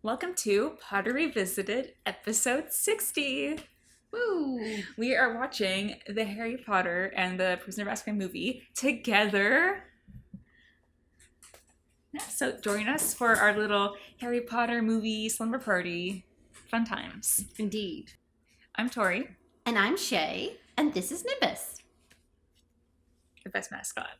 Welcome to Potter Revisited, episode 60. Woo! We are watching the Harry Potter and the Prisoner of Azkaban movie together. Yeah, so join us for our little Harry Potter movie slumber party. Fun times. Indeed. I'm Tori, And I'm Shay, and this is Nimbus. the best mascot.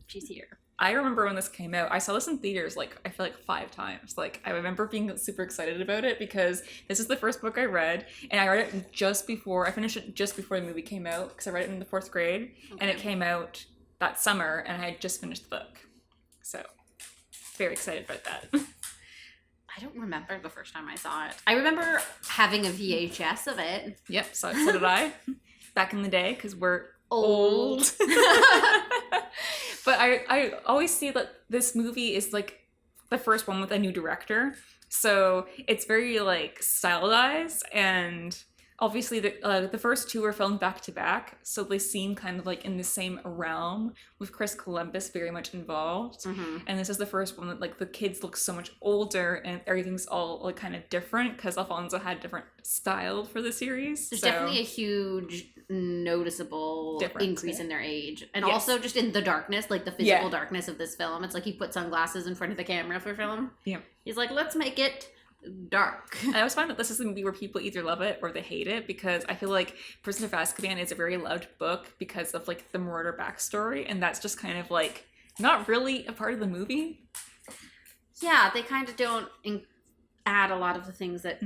She's here. I remember when this came out, I saw this in theaters, I feel like 5 times. I remember being super excited about it because this is the first book I read, and I read it I finished it just before the movie came out, because I read it in the 4th grade, and it came out that summer, and I had just finished the book. So, very excited about that. I don't remember the first time I saw it. I remember having a VHS of it. Yep, so did I, back in the day, because we're old. But I always see that this movie is the first one with a new director, so it's very stylized, and obviously the first 2 were filmed back to back, so they seem kind of in the same realm, with Chris Columbus very much involved. Mm-hmm. And this is the first one that the kids look so much older and everything's all kind of different, because Alfonso had different style for the series. There's definitely a huge noticeable increase in their age, and also just in the darkness, the physical darkness of this film. It's he put sunglasses in front of the camera for film. Yeah, he's let's make it dark. I always find that this is a movie where people either love it or they hate it, because I feel like Prisoner of Azkaban is a very loved book because of the murder backstory, and that's just kind of not really a part of the movie. Yeah, they kind of don't add a lot of the things that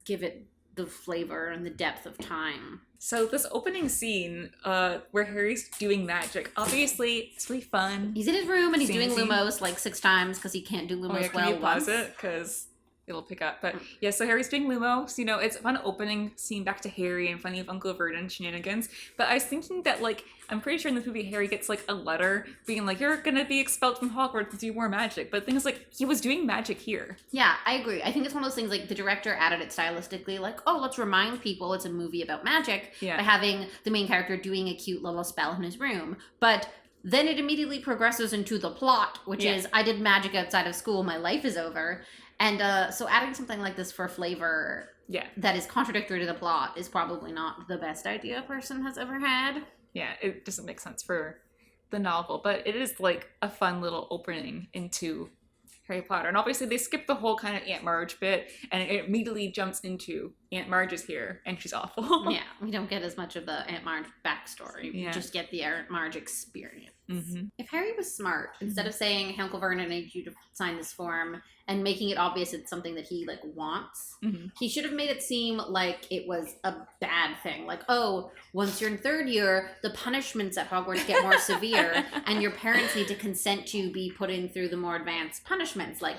give it the flavor and the depth of time. So this opening scene where Harry's doing magic, obviously it's really fun. He's in his room and he's doing Lumos 6 times because he can't do Lumos Can you pause it? Because it'll pick up. But yeah, so Harry's doing Lumos. It's a fun opening scene back to Harry and funny of Uncle Vernon shenanigans. But I was thinking that I'm pretty sure in this movie Harry gets a letter being you're gonna be expelled from Hogwarts to do more magic. But the thing is he was doing magic here. Yeah, I agree. I think it's one of those things the director added it stylistically, let's remind people it's a movie about magic by having the main character doing a cute little spell in his room. But then it immediately progresses into the plot, which is I did magic outside of school, my life is over. And so adding something like this for flavor that is contradictory to the plot is probably not the best idea a person has ever had. Yeah, it doesn't make sense for the novel, but it is a fun little opening into Harry Potter. And obviously they skip the whole kind of Aunt Marge bit, and it immediately jumps into Aunt Marge is here, and she's awful. Yeah, we don't get as much of the Aunt Marge backstory. We just get the Aunt Marge experience. Mm-hmm. If Harry was smart, instead of saying, Uncle Vernon, I need you to sign this form, and making it obvious it's something that he wants, he should have made it seem like it was a bad thing. Once you're in 3rd year, the punishments at Hogwarts get more severe, and your parents need to consent to be put in through the more advanced punishments, like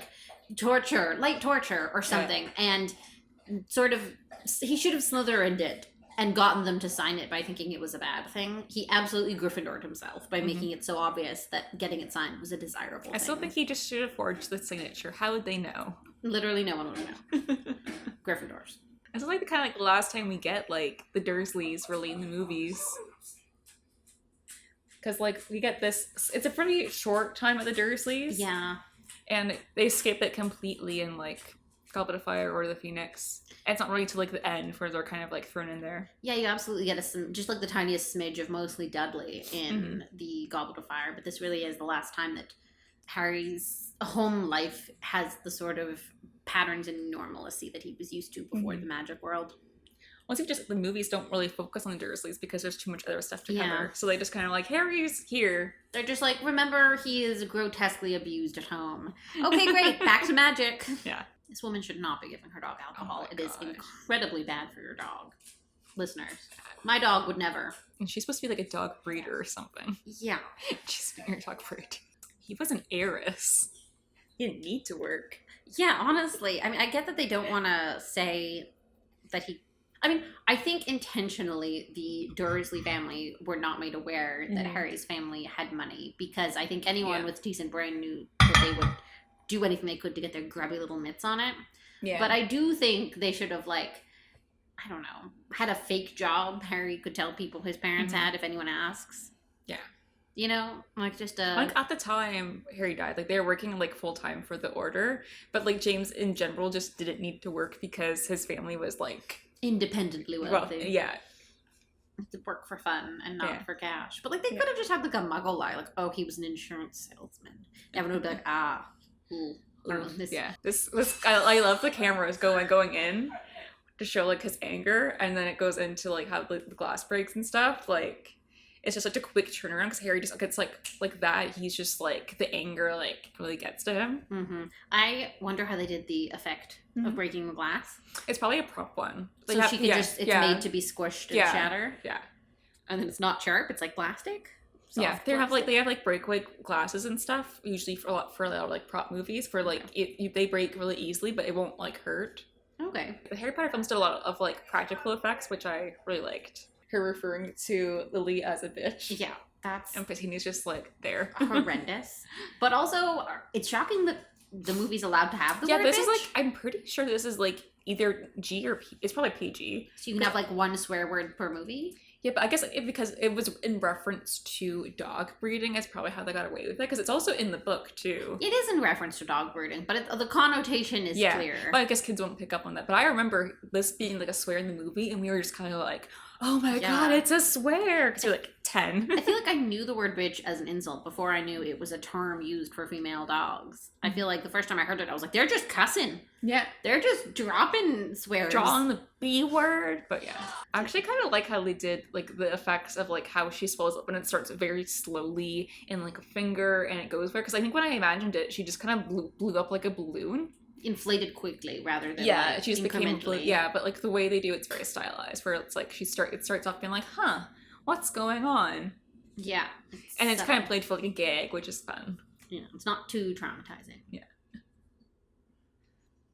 torture, light torture or something. And sort of, he should have Slytherin'd it and gotten them to sign it by thinking it was a bad thing. He absolutely Gryffindored himself by making it so obvious that getting it signed was a desirable thing. I still think he just should have forged the signature. How would they know? Literally no one would know. Gryffindors. It's the kind of the last time we get the Dursleys really in the movies. Because we get this, it's a pretty short time at the Dursleys. Yeah. And they skip it completely in Goblet of Fire or the Phoenix. It's not really till the end where they're kind of thrown in there. Yeah, you absolutely get just the tiniest smidge of mostly Dudley in the Goblet of Fire, but this really is the last time that Harry's home life has the sort of patterns and normalcy that he was used to before the magic world. Once the movies don't really focus on the Dursleys because there's too much other stuff to cover. So they just kind of Harry's here. They're just remember he is grotesquely abused at home. Okay, great, back to magic. Yeah. This woman should not be giving her dog alcohol. It is incredibly bad for your dog. Listeners, my dog would never. And she's supposed to be a dog breeder or something. Yeah. She's being her dog breeder. He was an heiress. He didn't need to work. Yeah, honestly. I mean, I get that they don't want to say that he... I mean, I think intentionally the Dursley family were not made aware that Harry's family had money, because I think anyone with decent brain knew that they would do anything they could to get their grubby little mitts on it. Yeah. But I do think they should have I don't know, had a fake job Harry could tell people his parents had if anyone asks. Yeah. You know, like just a Like at the time Harry died, like they were working like full time for the Order, but like James in general just didn't need to work because his family was like independently wealthy. well, yeah. To work for fun and not for cash. But like they Yeah. could have just had like a muggle lie, like, oh, he was an insurance salesman. Everyone would be like, this. Yeah, this I love the cameras going in to show like his anger, and then it goes into like how the glass breaks and stuff. Like it's just such a quick turnaround because Harry just gets like that. He's just like the anger like really gets to him. Mm-hmm. I wonder how they did the effect of breaking the glass. It's probably a prop one. So she can it's made to be squished and shatter. Yeah, and then it's not sharp. It's like plastic. Yeah, they have like breakaway glasses and stuff. Usually for a lot of like prop movies, for like they break really easily, but it won't like hurt. Okay. The Harry Potter films did a lot of like practical effects, which I really liked. Her referring to Lily as a bitch. Yeah, that's and Petina's just like there. horrendous. But also, it's shocking that the movie's allowed to have the word this bitch. is like I'm pretty sure this is like either G or P. It's probably PG. So you can have like one swear word per movie. Yeah, but I guess because it was in reference to dog breeding, is probably how they got away with it. Because it's also in the book too. It is in reference to dog breeding, but the connotation is clear. But I guess kids won't pick up on that. But I remember this being like a swear in the movie, and we were just kind of like, "Oh my god, it's a swear!" Because you're like 10. I feel like I knew the word bitch as an insult before I knew it was a term used for female dogs. I feel like the first time I heard it, I was like, "They're just cussing." Yeah, they're just dropping swears, drawing the B word. But yeah, I actually kind of like how they did like the effects of like how she swells up and it starts very slowly in like a finger and it goes there. Because I think when I imagined it, she just kind of blew up like a balloon, inflated quickly rather than she just became but like the way they do it's very stylized, where it's like it starts off being like, huh, what's going on? Yeah, and it's kind of played for like a gag, which is fun. Yeah, it's not too traumatizing. Yeah.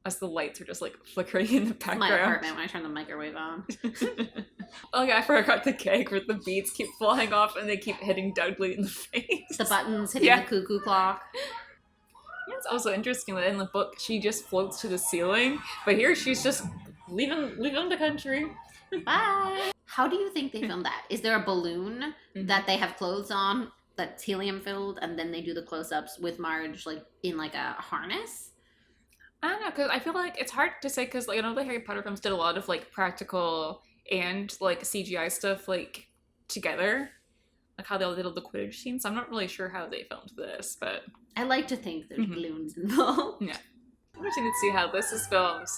As the lights are just like flickering in the background. My apartment when I turn the microwave on. Oh yeah, I forgot the gag where the beads keep flying off and they keep hitting Dudley in the face. The buttons hitting the cuckoo clock. Yeah, it's also interesting that in the book she just floats to the ceiling, but here she's just leaving the country. Bye. How do you think they filmed that? Is there a balloon that they have clothes on that's helium filled, and then they do the close-ups with Marge like in like a harness? I don't know, because I feel like it's hard to say, because like I know the Harry Potter films did a lot of like practical and like CGI stuff like together, like how they all did all the Quidditch scenes. So I'm not really sure how they filmed this, but I like to think there's balloons involved. Yeah, interesting to see how this is filmed.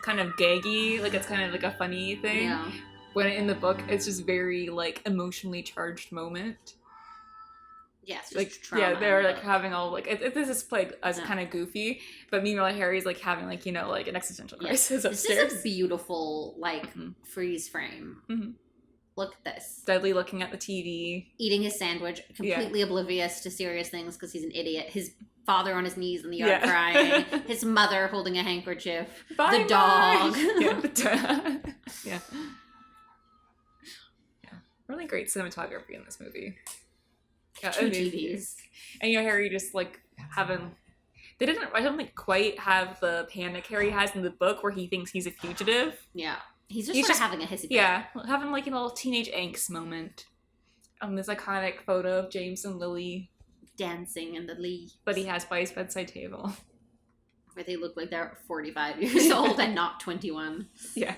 Kind of gaggy, like it's kind of like a funny thing. Yeah. When in the book, it's just very like emotionally charged moment. Yes, like they're like having all like this is played as kind of goofy, but meanwhile Harry's like having like like an existential crisis upstairs. This is a beautiful like freeze frame. Look at this. Dudley looking at the TV, eating his sandwich, completely oblivious to serious things because he's an idiot. His father on his knees in the yard crying. His mother holding a handkerchief. Bye, the dog. Yeah. Really great cinematography in this movie. Yeah, Two TVs. And Harry just like having I don't think quite have the panic Harry has in the book where he thinks he's a fugitive. Yeah. He's just having a hissy fit. Yeah. Having like a little teenage angst moment. This iconic photo of James and Lily dancing in the leaves. But he has by his bedside table. Where they look like they're 45 years old and not 21. Yeah.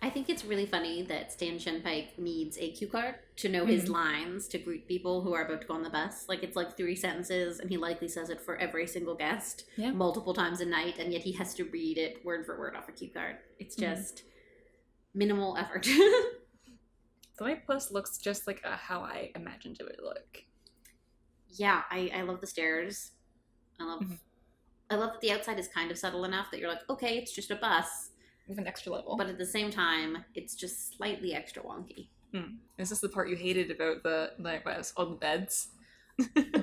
I think it's really funny that Stan Shenpike needs a cue card to know his lines to greet people who are about to go on the bus. Like, it's like 3 sentences, and he likely says it for every single guest multiple times a night, and yet he has to read it word for word off a cue card. It's just minimal effort. The way Puss looks just like how I imagined it would look. Yeah, I love the stairs. I love that the outside is kind of subtle enough that you're like, okay, it's just a bus. With an extra level. But at the same time, it's just slightly extra wonky. Is this the part you hated about all the beds?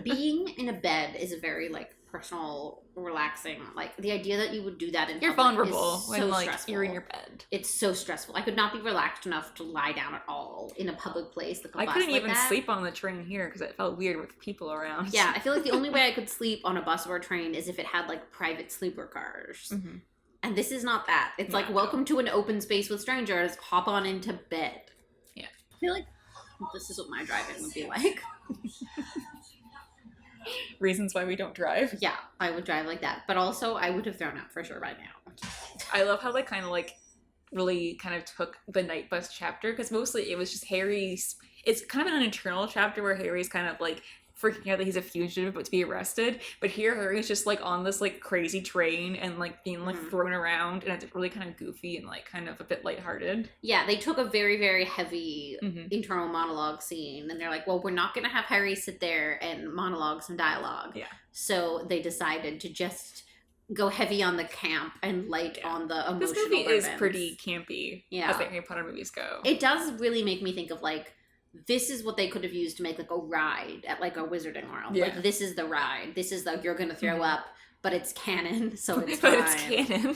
Being in a bed is a very like personal, relaxing. Like the idea that you would do that in you're vulnerable when like stressful. You're in your bed. It's so stressful. I could not be relaxed enough to lie down at all in a public place. I couldn't even sleep on the train here because it felt weird with people around. Yeah, I feel like the only way I could sleep on a bus or a train is if it had like private sleeper cars. And this is not that. It's like, welcome to an open space with strangers. Hop on into bed. Yeah. I feel like this is what my drive-in would be like. Reasons why we don't drive. Yeah, I would drive like that. But also, I would have thrown up for sure by now. I love how they kind of like really kind of took the night bus chapter, because mostly it was just Harry's. It's kind of an internal chapter where Harry's kind of like freaking out that he's a fugitive but to be arrested. But here Harry's just like on this like crazy train and like being like thrown around, and it's really kind of goofy and like kind of a bit lighthearted. Yeah, they took a very, very heavy internal monologue scene, and they're like, well, we're not going to have Harry sit there and monologue some dialogue. Yeah. So they decided to just go heavy on the camp and light on the emotional This movie bourbons. is pretty campy, as the Harry Potter movies go. It does really make me think of like, this is what they could have used to make like a ride at like a Wizarding World. Yeah. Like, this is the ride. This is the you're gonna throw up, but it's canon, so it's but fine. it's canon.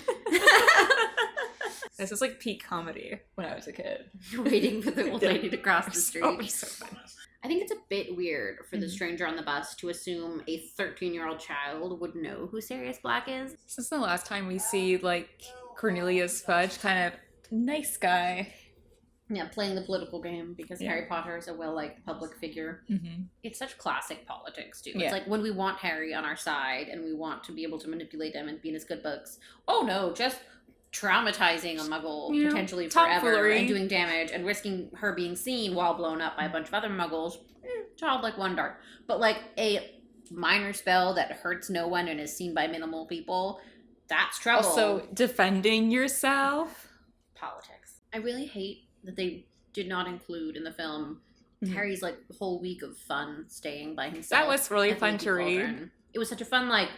This is like peak comedy when I was a kid. Waiting for the old lady to cross the street. Oh, so funny. I think it's a bit weird for the stranger on the bus to assume a 13-year-old child would know who Sirius Black is. This is the last time we see like Cornelius Fudge, kind of nice guy. Yeah, playing the political game because Harry Potter is a well-liked public figure. It's such classic politics, too. It's like when we want Harry on our side and we want to be able to manipulate him and be in his good books. Oh no, just traumatizing a muggle potentially forever and doing damage and risking her being seen while blown up by a bunch of other muggles. Childlike wonder. But like a minor spell that hurts no one and is seen by minimal people, that's trouble. Also, defending yourself. Politics. I really hate that they did not include in the film Harry's like whole week of fun staying by himself. That was really fun to read. It was such a fun like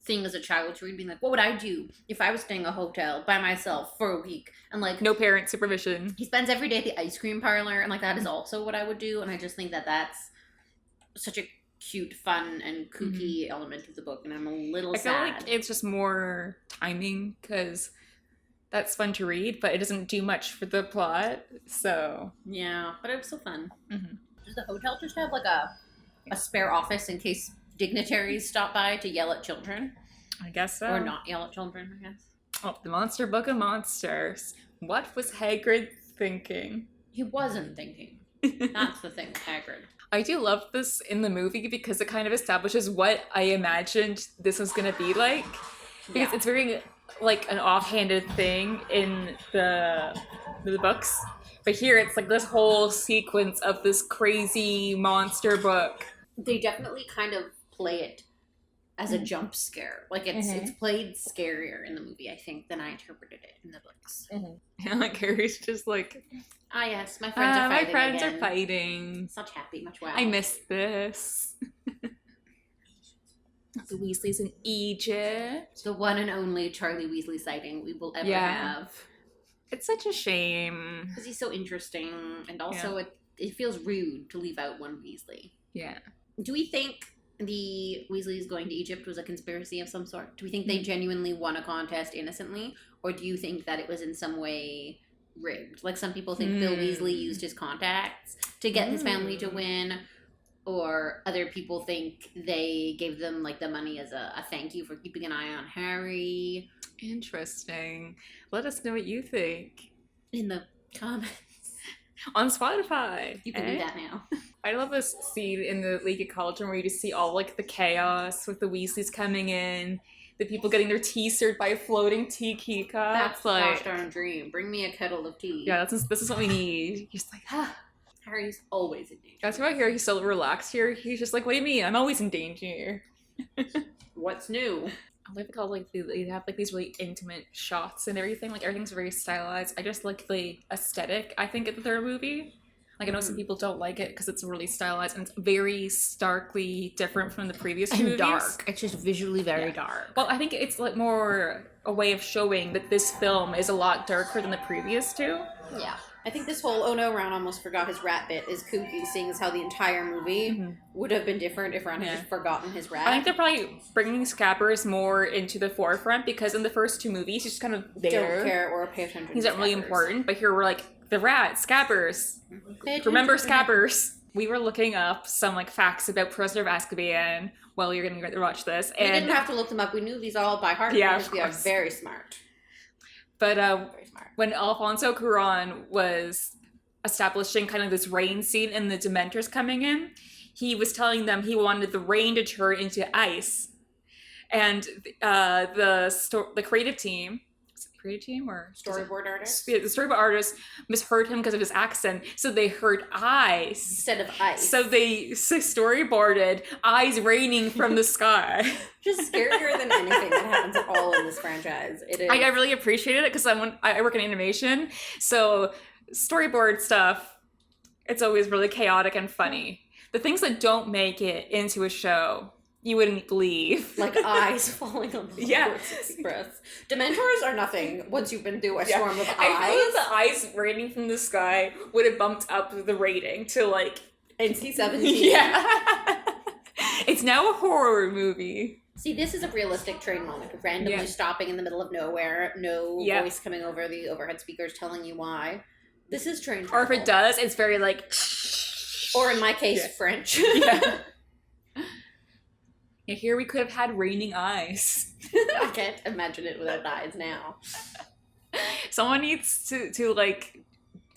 thing as a child to read, being like, what would I do if I was staying in a hotel by myself for a week? And like, no parent supervision. He spends every day at the ice cream parlor, and like that is also what I would do. And I just think that that's such a cute, fun, and kooky element of the book, and I'm a little sad. I feel like it's just more timing, because that's fun to read, but it doesn't do much for the plot, so... Yeah, but it was so fun. Does the hotel just have, like, a spare office in case dignitaries stop by to yell at children? I guess so. Or not yell at children, I guess. Oh, the Monster Book of Monsters. What was Hagrid thinking? He wasn't thinking. That's the thing, Hagrid. I do love this in the movie because it kind of establishes what I imagined this was going to be like. Because it's very... like an offhanded thing in the books, but here it's like this whole sequence of this crazy monster book. They definitely kind of play it as a jump scare. Like it's played scarier in the movie, I think, than I interpreted it in the books. Yeah, like Harry's just like, ah yes, my friends are fighting. My friends again. are fighting. Such happy, much wow. I miss this. The Weasleys in Egypt. The one and only Charlie Weasley sighting we will ever have. It's such a shame. Because he's so interesting, and also it feels rude to leave out one Weasley. Yeah. Do we think the Weasleys going to Egypt was a conspiracy of some sort? Do we think they genuinely won a contest innocently? Or do you think that it was in some way rigged? Like some people think Bill Weasley used his contacts to get his family to win. Or other people think they gave them like the money as a thank you for keeping an eye on Harry. Interesting. Let us know what you think In the comments. On Spotify. You can do that now. I love this scene in the League of Cauldron where you just see all like the chaos with the Weasleys coming in, the people getting their tea served by a floating tea cup. That's like, gosh darn dream. Bring me a kettle of tea. Yeah, this is what we need. You're just like, Harry's always in danger. That's why I hear he's so relaxed here. He's just like, what do you mean? I'm always in danger. What's new? I like how like they have like these really intimate shots and everything. Like everything's very stylized. I just like the aesthetic, I think, of their movie. Like I know some people don't like it because it's really stylized and it's very starkly different from the previous two movies. Dark. It's just visually very dark. Well, I think it's like more a way of showing that this film is a lot darker than the previous two. Yeah. I think this whole, oh no, Ron almost forgot his rat bit is kooky, seeing as how the entire movie would have been different if Ron had just forgotten his rat. I think they're probably bringing Scabbers more into the forefront because in the first two movies, he's just kind of there. Don't care or pay attention. He's not really important, but here we're like, the rat, Scabbers. Remember Scabbers. We were looking up some like facts about Prisoner of Azkaban while you're going to watch this. We And didn't have to look them up. We knew these all by heart because we are very smart. But when Alfonso Cuarón was establishing kind of this rain scene and the Dementors coming in, he was telling them he wanted the rain to turn into ice. And the creative team, is it the creative team or Storyboard artist? Yeah, the storyboard artist misheard him because of his accent, so they heard ice instead of ice. So they storyboarded eyes raining from the sky. Just scarier than anything that happens at all in this franchise. It is. I really appreciated it because I work in animation, so storyboard stuff, it's always really chaotic and funny. The things that don't make it into a show, you wouldn't believe. Like eyes falling on the Hogwarts Express. Dementors are nothing once you've been through a storm of eyes. I feel like the eyes raining from the sky would have bumped up the rating to like NC-17. Yeah. It's now a horror movie. See, this is a realistic train moment. Randomly stopping in the middle of nowhere, no voice coming over the overhead speakers telling you why. This is train travel. Or if it does, it's very like... Or in my case, French. Yeah. Yeah, here we could have had raining eyes. I can't imagine it without eyes now. Someone needs to like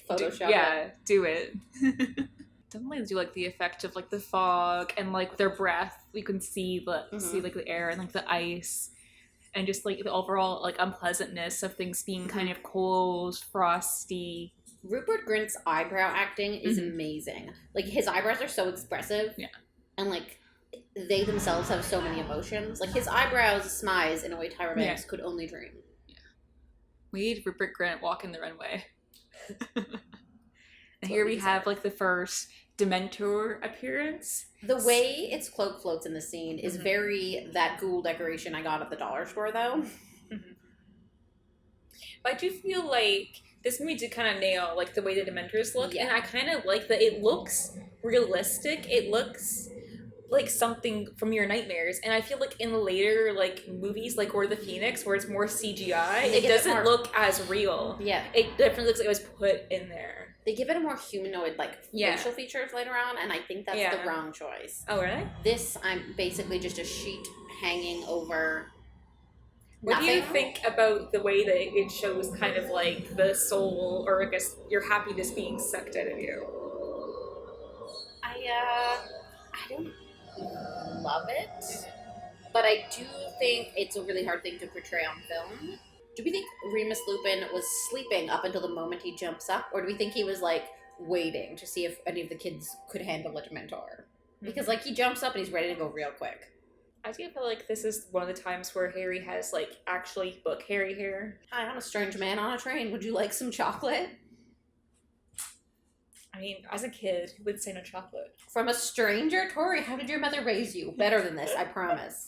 Photoshop do it. Definitely do like the effect of like the fog and like their breath. We can see see like the air and like the ice, and just like the overall like unpleasantness of things being kind of cold, frosty. Rupert Grint's eyebrow acting is amazing. Like his eyebrows are so expressive. Yeah. And like they themselves have so many emotions. Like his eyebrows smize in a way Tyra Banks could only dream. Yeah. We need Rupert Grint walking the runway. And here we have like the first Dementor appearance. The way its cloak floats in the scene is very that ghoul decoration I got at the dollar store though. But I do feel like this movie did kind of nail like the way the Dementors look, and I kind of like that it looks realistic. It looks like something from your nightmares, and I feel like in the later like movies like Order of the Phoenix, where it's more CGI, it doesn't look as real. Yeah, it definitely looks like it was put in there. They give it a more humanoid like facial features later on, and I think that's the wrong choice. Oh really? This I'm basically just a sheet hanging over. What do you think about the way that it shows kind of like the soul, or I guess your happiness being sucked out of you? I don't love it, but I do think it's a really hard thing to portray on film. Do we think Remus Lupin was sleeping up until the moment he jumps up, or do we think he was like waiting to see if any of the kids could handle a Dementor? Because like he jumps up and he's ready to go real quick. I do feel like this is one of the times where Harry has like actually book Harry hair. Hi, I'm a strange man on a train. Would you like some chocolate? I mean, as a kid, who would say no chocolate? From a stranger? Tori, how did your mother raise you? Better than this, I promise.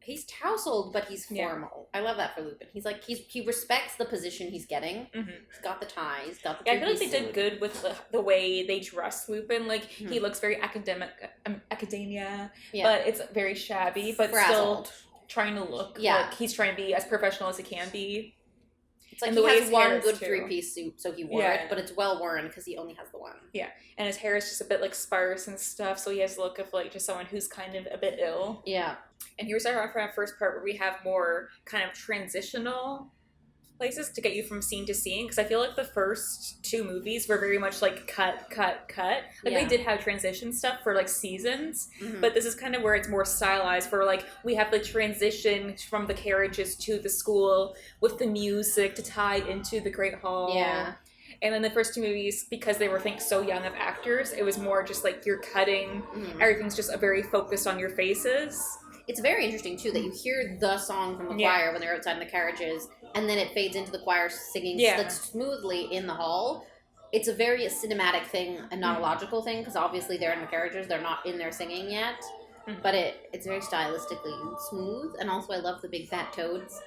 He's tousled, but he's formal. I love that for Lupin. He's like, he respects the position he's getting. He's got the tie. He's got the I feel like they did good with the way they dress Lupin. Like, he looks very academia, but it's very shabby, but frazzled. Still trying to look like he's trying to be as professional as he can be. It's like he has one good three-piece suit, so he wore it, but it's well worn because he only has the one. Yeah, and his hair is just a bit like sparse and stuff, so he has the look of like just someone who's kind of a bit ill. Yeah. And here's our first part where we have more kind of transitional places to get you from scene to scene, because I feel like the first two movies were very much like cut. Like they did have transition stuff for like seasons, but this is kind of where it's more stylized, for like we have the transition from the carriages to the school with the music to tie into the Great Hall. Yeah. And then the first two movies, because they were so young of actors, it was more just like you're cutting, everything's just very focused on your faces. It's very interesting, too, that you hear the song from the choir when they're outside in the carriages, and then it fades into the choir singing smoothly in the hall. It's a very cinematic thing and not a logical thing, because obviously they're in the carriages, they're not in there singing yet. But it's very stylistically smooth, and also I love the big fat toads.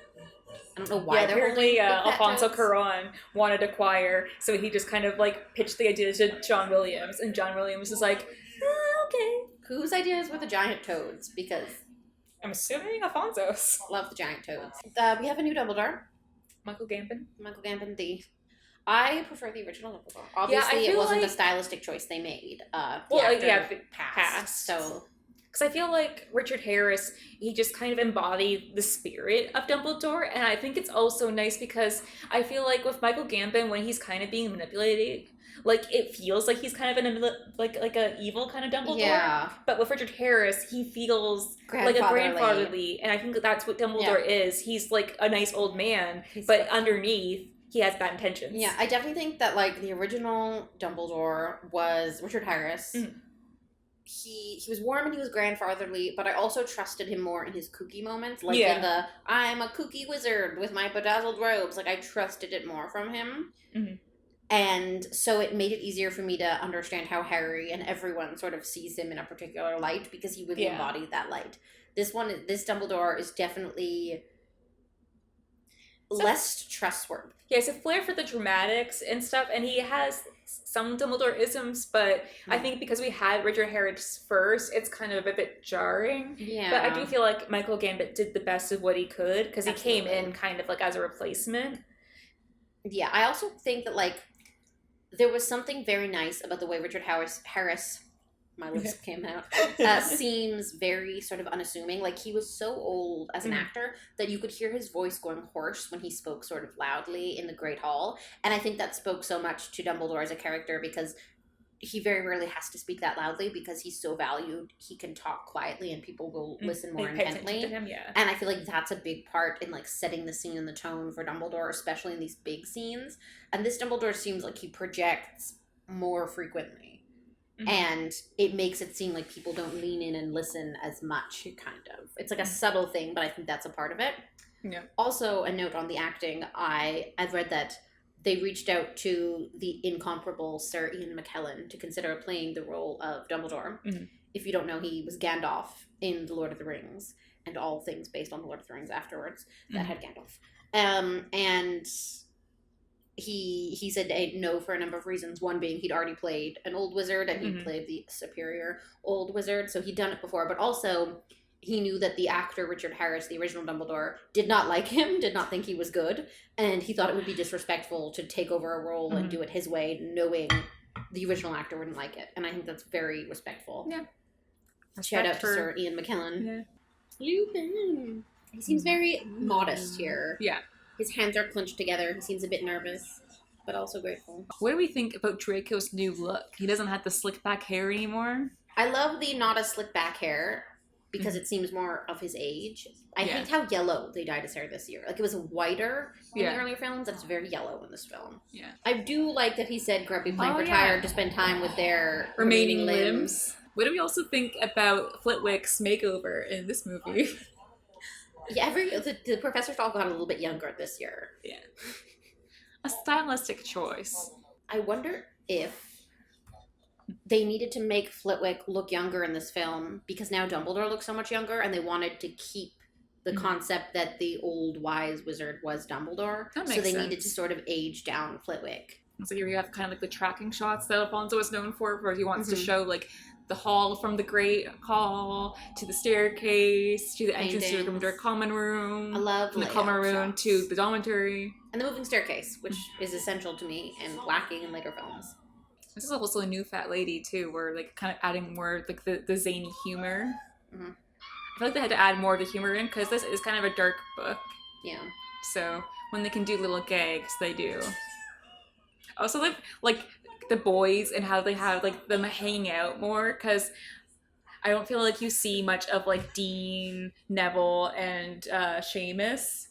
I don't know why they're apparently Alfonso Cuarón wanted a choir, so he just kind of like pitched the idea to John Williams, and John Williams is like, okay. Whose ideas were the giant toads? Because I'm assuming Alfonso's. Love the giant toads. We have a new Dumbledore. Michael Gambon. I prefer the original Dumbledore. Obviously, it wasn't a stylistic choice they made. The actor passed. So Because I feel like Richard Harris, he just kind of embodied the spirit of Dumbledore, and I think it's also nice because I feel like with Michael Gambon, when he's kind of being manipulated, like it feels like he's kind of like a evil kind of Dumbledore. Yeah. But with Richard Harris, he feels like a grandfatherly, and I think that's what Dumbledore is. He's like a nice old man, but underneath, he has bad intentions. Yeah, I definitely think that like the original Dumbledore was Richard Harris. Mm. He was warm and he was grandfatherly, but I also trusted him more in his kooky moments. Like in the, I'm a kooky wizard with my bedazzled robes. Like, I trusted it more from him. Mm-hmm. And so it made it easier for me to understand how Harry and everyone sort of sees him in a particular light, because he really embodied that light. This Dumbledore is definitely less trustworthy. He has a flair for the dramatics and stuff, and he has some Dumbledore-isms, but I think because we had Richard Harris first, it's kind of a bit jarring. Yeah. But I do feel like Michael Gambon did the best of what he could, because he came in kind of like as a replacement. Yeah, I also think that like there was something very nice about the way Richard Harris my lips came out, seems very sort of unassuming. Like, he was so old as an actor that you could hear his voice going hoarse when he spoke sort of loudly in the Great Hall. And I think that spoke so much to Dumbledore as a character, because he very rarely has to speak that loudly, because he's so valued. He can talk quietly and people will listen more intently. To him, And I feel like that's a big part in like setting the scene and the tone for Dumbledore, especially in these big scenes. And this Dumbledore seems like he projects more frequently. And it makes it seem like people don't lean in and listen as much, kind of. It's like a subtle thing, but I think that's a part of it. Yeah. Also, a note on the acting, I've read that they reached out to the incomparable Sir Ian McKellen to consider playing the role of Dumbledore. If you don't know, he was Gandalf in The Lord of the Rings, and all things based on The Lord of the Rings afterwards that had Gandalf. And he said no for a number of reasons. One being he'd already played an old wizard, and he played the superior old wizard, so he'd done it before. But also, he knew that the actor Richard Harris, the original Dumbledore, did not like him, did not think he was good, and he thought it would be disrespectful to take over a role and do it his way, knowing the original actor wouldn't like it. And I think that's very respectful. Yeah. Shout out to Sir Ian McKellen. Yeah. Lupin. He seems very modest here. Yeah. His hands are clenched together. He seems a bit nervous, but also grateful. What do we think about Draco's new look? He doesn't have the slick back hair anymore. I love the not as slick back hair, because it seems more of his age. I hate how yellow they dyed his hair this year. Like, it was whiter in the earlier films, and it's very yellow in this film. Yeah. I do like that he said Grubby Plank retired to spend time with their remaining limbs. What do we also think about Flitwick's makeover in this movie? Yeah, the professors all got a little bit younger this year. Yeah. A stylistic choice. I wonder if they needed to make Flitwick look younger in this film, because now Dumbledore looks so much younger, and they wanted to keep the concept that the old wise wizard was Dumbledore. That makes so they sense. Needed to sort of age down Flitwick. So here we have kind of like the tracking shots that Alfonso is known for, where he wants to show like the hall from the Great Hall to the staircase to the entrance to the Grimdark Common Room. I love from the Common Room to the dormitory. And the moving staircase, which is essential to me and lacking in later films. This is also a new fat lady too, where like kind of adding more like the zany humor. I feel like they had to add more of the humor in, because this is kind of a dark book. Yeah. So when they can do little gags, they do. Also, like the boys and how they have like them hanging out more, because I don't feel like you see much of like Dean, Neville, and Seamus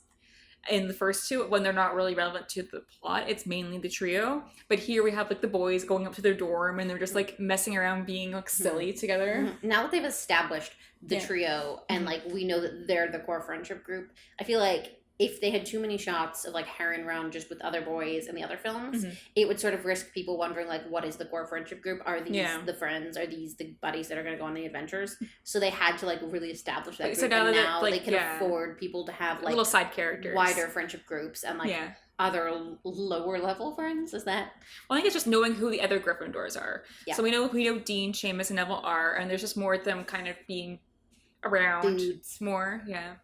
in the first two when they're not really relevant to the plot. It's mainly the trio, but here we have like the boys going up to their dorm and they're just like messing around, being like silly together. Now that they've established the trio and like we know that they're the core friendship group, I feel like if they had too many shots of like Harry and Ron just with other boys in the other films, it would sort of risk people wondering like, what is the core friendship group? Are these the friends? Are these the buddies that are going to go on the adventures? So they had to like really establish that group. So now, and now like, they can afford people to have like little side characters, wider friendship groups, and like other lower level friends. Is that? Well, I think it's just knowing who the other Gryffindors are. Yeah. So we know who Dean, Seamus, and Neville are, and there's just more of them kind of being around. Dudes. More, yeah,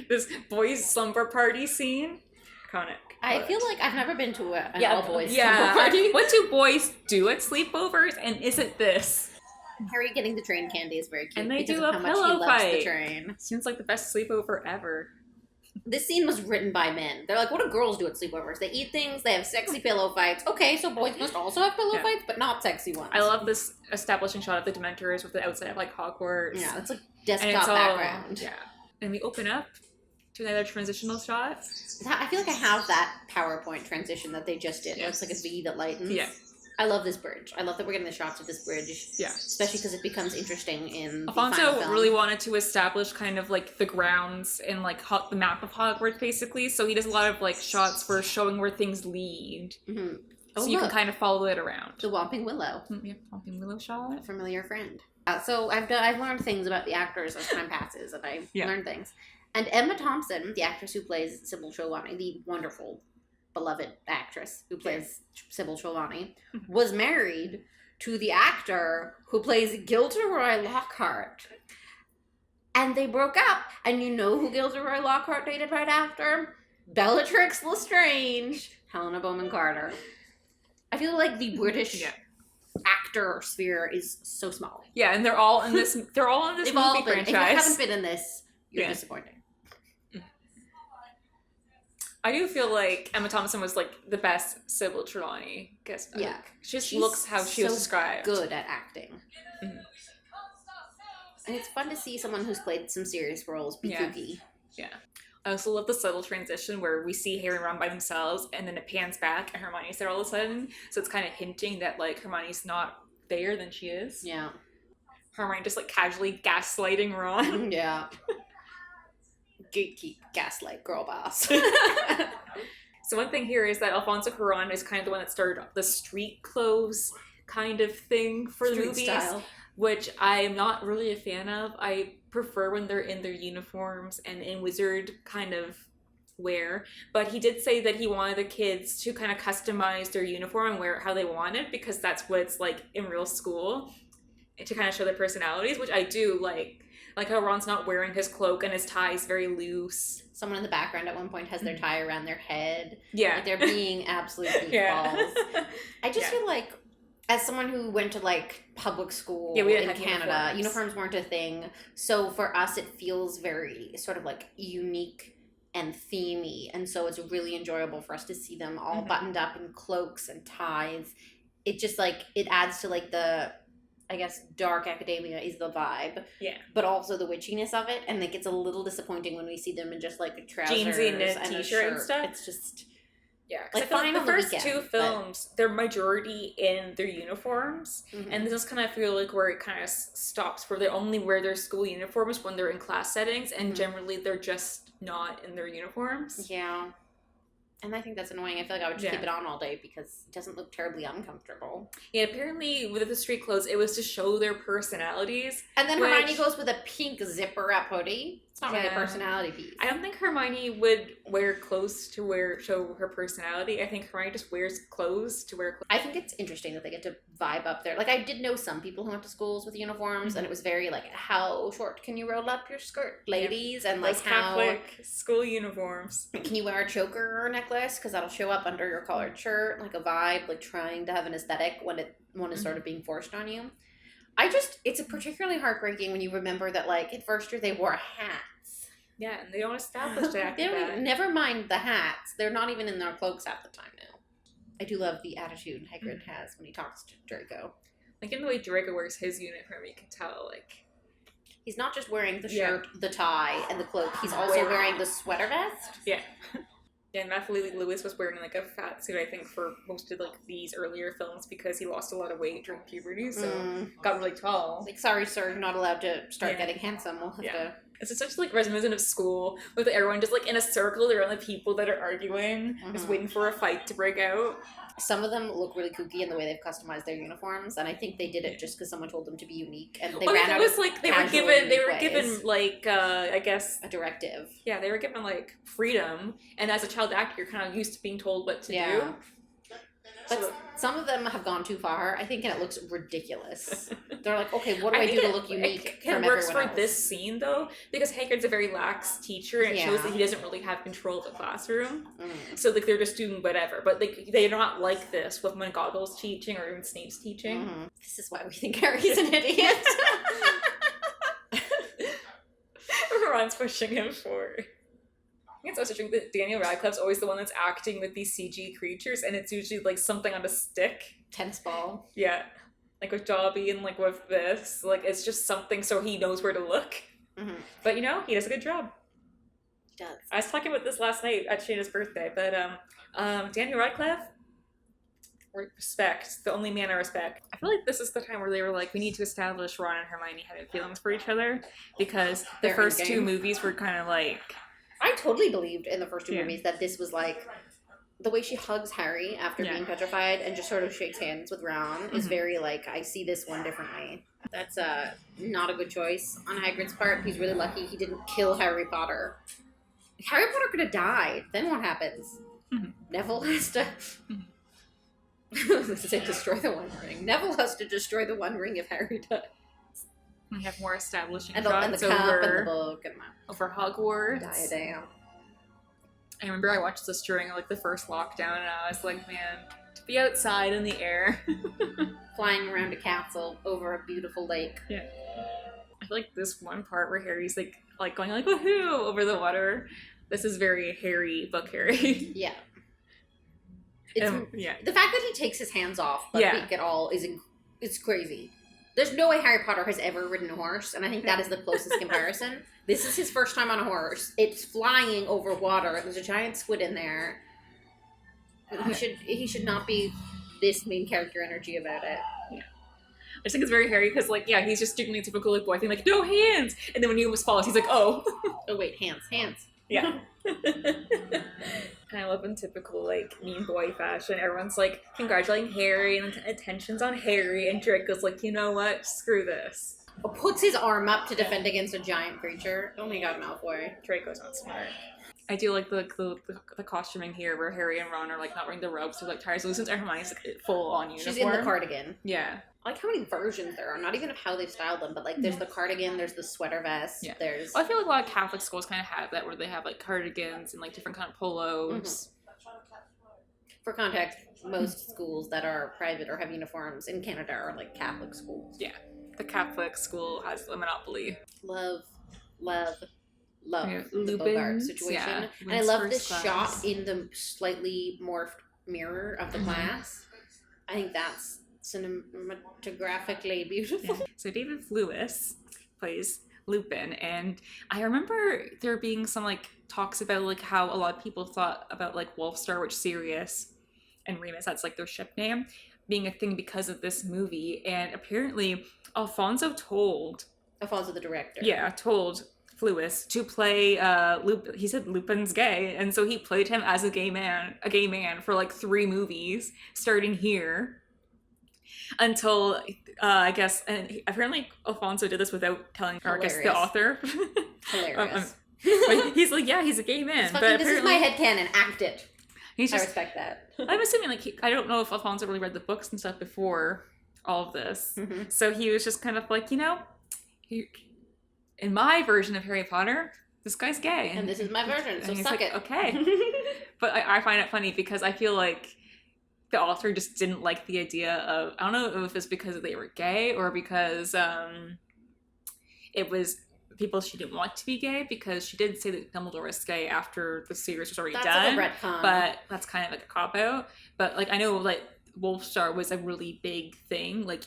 this boys' slumber party scene. Iconic. I feel like I've never been to an all-boys slumber slumber party. What do boys do at sleepovers, and is it this? Harry getting the train candy is very cute. And they because do of a how much he pillow loves fight. the train. Seems like the best sleepover ever. This scene was written by men. They're like, what do girls do at sleepovers? They eat things, they have sexy pillow fights. Okay, so boys must also have pillow fights, but not sexy ones. I love this establishing shot of the Dementors with the outside of like Hogwarts. Yeah, it's like desktop background. Yeah. And we open up to another transitional shot. I feel like I have that PowerPoint transition that they just did. It's like a V that lightens. Yeah. I love this bridge. I love that we're getting the shots of this bridge. Yeah. Especially because it becomes interesting in the Alfonso final film. really wanted to establish kind of like the grounds and like the map of Hogwarts basically. So he does a lot of like shots for showing where things lead. Mm-hmm. So you can kind of follow it around. The Whomping Willow. Yeah, Whomping Willow shot. A familiar friend. So I've learned things about the actors as time passes, and I've learned things. And Emma Thompson, the actress who plays Sybil Trelawney, the wonderful, beloved actress who plays Sybil Trelawney, was married to the actor who plays Gilderoy Lockhart. And they broke up. And you know who Gilderoy Lockhart dated right after? Bellatrix Lestrange, Helena Bonham Carter. I feel like the British actor sphere is so small. Yeah, and they're all in this. They're all in this movie franchise. If you haven't been in this, you're disappointing. I do feel like Emma Thompson was like the best Sybil Trelawney. Yeah, she just looks how she was described. Good at acting. Mm-hmm. And it's fun to see someone who's played some serious roles be kooky. Yeah. I also love the subtle transition where we see Harry and Ron by themselves and then it pans back and Hermione's there all of a sudden. So it's kind of hinting that like Hermione's not there than she is. Yeah. Hermione just like casually gaslighting Ron. Yeah. Gatekeep, gaslight, girl boss. So one thing here is that Alfonso Cuarón is kind of the one that started the street clothes kind of thing for the movies. Style. Which I'm not really a fan of. I prefer when they're in their uniforms and in wizard kind of wear. But he did say that he wanted the kids to kind of customize their uniform and wear it how they wanted because that's what it's like in real school. And to kind of show their personalities, which I do like. Like how Ron's not wearing his cloak and his tie is very loose. Someone in the background at one point has their tie around their head. Yeah. Like they're being absolute goofballs. I just feel like, as someone who went to like public school in Canada, uniforms weren't a thing. So for us, it feels very sort of like unique and themey. And so it's really enjoyable for us to see them all buttoned up in cloaks and ties. It just like, it adds to like the... I guess dark academia is the vibe. Yeah. But also the witchiness of it. And like it's a little disappointing when we see them in just like a trousers jeansy and a t-shirt t-shirt and stuff. It's just... Yeah. Like the first two films, they're majority in their uniforms. Mm-hmm. And this is kind of feel like where it kind of stops, where they only wear their school uniforms when they're in class settings. And generally they're just not in their uniforms. Yeah. And I think that's annoying. I feel like I would just keep it on all day because it doesn't look terribly uncomfortable. Yeah, apparently with the street clothes, it was to show their personalities. And then Hermione goes with a pink zipper up hoodie. It's not really a personality piece. I don't think Hermione would wear clothes to show her personality. I think Hermione just wears clothes to wear clothes. I think it's interesting that they get to vibe up there. Like, I did know some people who went to schools with uniforms, and it was very, like, how short can you roll up your skirt, ladies? And, like, how... Catholic school uniforms. Can you wear a choker or necklace? Because that'll show up under your collared shirt. Like, a vibe, like, trying to have an aesthetic when one is sort of being forced on you. It's particularly heartbreaking when you remember that, like, in first year they wore hats. Yeah, and they don't establish that. Never mind the hats. They're not even in their cloaks half the time now. I do love the attitude Hagrid has when he talks to Draco. Like, in the way Draco wears his uniform, you can tell, like... He's not just wearing the shirt, the tie, and the cloak. He's also wearing the sweater vest. Yeah. Yeah, and Matthew Lewis was wearing, like, a fat suit, I think, for most of, like, these earlier films because he lost a lot of weight during puberty, so got really tall. Like, sorry, sir, you're not allowed to start getting handsome. We'll have to... It's such, like, reminiscent of school, with everyone just, like, in a circle around the people that are arguing, just waiting for a fight to break out. Some of them look really kooky in the way they've customized their uniforms, and I think they did it just because someone told them to be unique, and they ran out of they were given, like, I guess... a directive. Yeah, they were given, like, freedom, and as a child actor, you're kind of used to being told what to do. But So, some of them have gone too far, I think, and it looks ridiculous. They're like, okay, what do I do to look unique from works everyone for else? this scene, though, because Hagrid's a very lax teacher, and it shows that he doesn't really have control of the classroom. So, like, they're just doing whatever. But, like, they're not like this with McGonagall's teaching or even Snape's teaching. This is why we think Harry's an idiot. Ron's pushing him forward. I think it's also true that Daniel Radcliffe's always the one that's acting with these CG creatures, and it's usually, like, something on a stick. Tennis ball. Yeah. Like with Dobby and, like, with this. Like, it's just something so he knows where to look. But, you know, he does a good job. He does. I was talking about this last night at Shayna's birthday, but, Daniel Radcliffe, respect. The only man I respect. I feel like this is the time where they were like, we need to establish Ron and Hermione having feelings for each other, because the first two movies were kind of like... I totally believed in the first two movies that this was like... The way she hugs Harry after being petrified and just sort of shakes hands with Ron is very like, I see this one differently. That's not a good choice on Hagrid's part. He's really lucky he didn't kill Harry Potter. Harry Potter could have died. Then what happens? Neville has to... Let's say destroy the One Ring. Neville has to destroy the One Ring if Harry does. We have more establishing and the cup and the book and over Hogwarts. Diadem. I remember I watched this during like the first lockdown, and I was like, man, to be outside in the air, flying around a castle over a beautiful lake. Yeah, I feel like this one part where Harry's like going like woohoo over the water. This is very Harry, book Harry. Yeah. It's, the fact that he takes his hands off but weak at all it's crazy. There's no way Harry Potter has ever ridden a horse, and I think that is the closest comparison. This is his first time on a horse. It's flying over water. There's a giant squid in there. He should not be this main character energy about it. Yeah. I just think it's very Harry because, like, he's just doing a typical like boy thing, like, no hands! And then when he almost falls, he's like, oh. Oh, wait, hands. Yeah. And I love in typical, like, mean boy fashion. Everyone's, like, congratulating Harry, and attention's on Harry, and Draco's like, you know what? Screw this. Puts his arm up to defend against a giant creature. Oh my god, Malfoy. Draco's not smart. I do like the costuming here where Harry and Ron are, like, not wearing the robes, they're, like, tires loose, and Hermione's, like, full on uniform. She's in the cardigan. Yeah. I like how many versions there are. Not even of how they've styled them, but like there's the cardigan, there's the sweater vest, there's... Well, I feel like a lot of Catholic schools kind of have that, where they have like cardigans and like different kind of polos. For context, most schools that are private or have uniforms in Canada are like Catholic schools. Yeah. The Catholic school has a monopoly. Love the Lupin Bogart situation. And I love this shot in the slightly morphed mirror of the class. I think that's cinematographically beautiful. Yeah. So David Thewlis plays Lupin, and I remember there being some like talks about like how a lot of people thought about like Wolfstar, which Sirius and Remus, that's like their ship name, being a thing because of this movie. And apparently Alfonso the director told Thewlis to play Lupin. He said Lupin's gay, and so he played him as a gay man for like 3 movies starting here. Until, I guess, and apparently Alfonso did this without telling her, I guess, the author. Hilarious. But he's like, yeah, he's a gay man. But this is my headcanon, act it. I respect that. I'm assuming, like, I don't know if Alfonso really read the books and stuff before all of this. So he was just kind of like, you know, in my version of Harry Potter, this guy's gay. And this is my version, so suck it. Okay. But I find it funny because I feel like the author just didn't like the idea of, I don't know if it's because they were gay or because it was people she didn't want to be gay, because she did say that Dumbledore was gay after the series was already done. Like a retcon. But that's kind of like a cop-out. But like I know like Wolfstar was a really big thing, like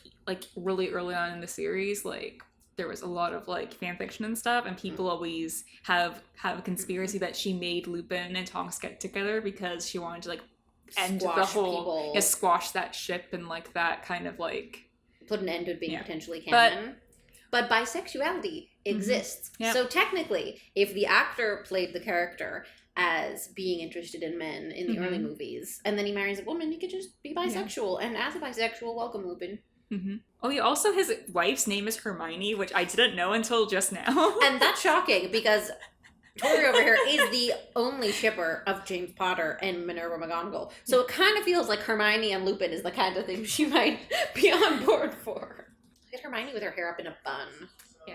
really early on in the series, like there was a lot of like fan fiction and stuff, and people always have a conspiracy that she made Lupin and Tonks get together because she wanted to like end the whole squash that ship and like that kind of like put an end to it being potentially canon. But bisexuality exists. Yep. So technically, if the actor played the character as being interested in men in the early movies, and then he marries a woman, he could just be bisexual. And as a bisexual, welcome, Lupin. Oh, yeah. Also, his wife's name is Hermione, which I didn't know until just now. And that's shocking because Tori over here is the only shipper of James Potter and Minerva McGonagall. So it kind of feels like Hermione and Lupin is the kind of thing she might be on board for. Get Hermione with her hair up in a bun. Yeah.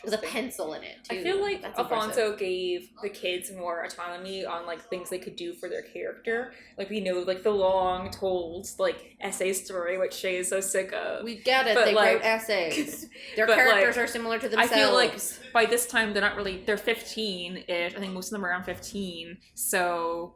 With a pencil in it, too. I feel like That's Alfonso impressive. gave the kids more autonomy on, like, things they could do for their character. Like, we know, like, the long told, like, essay story, which Shay is so sick of. We get it. But, they like, wrote essays. Their but, characters like, are similar to themselves. I feel like by this time they're not really, they're 15-ish. I think most of them are around 15. So,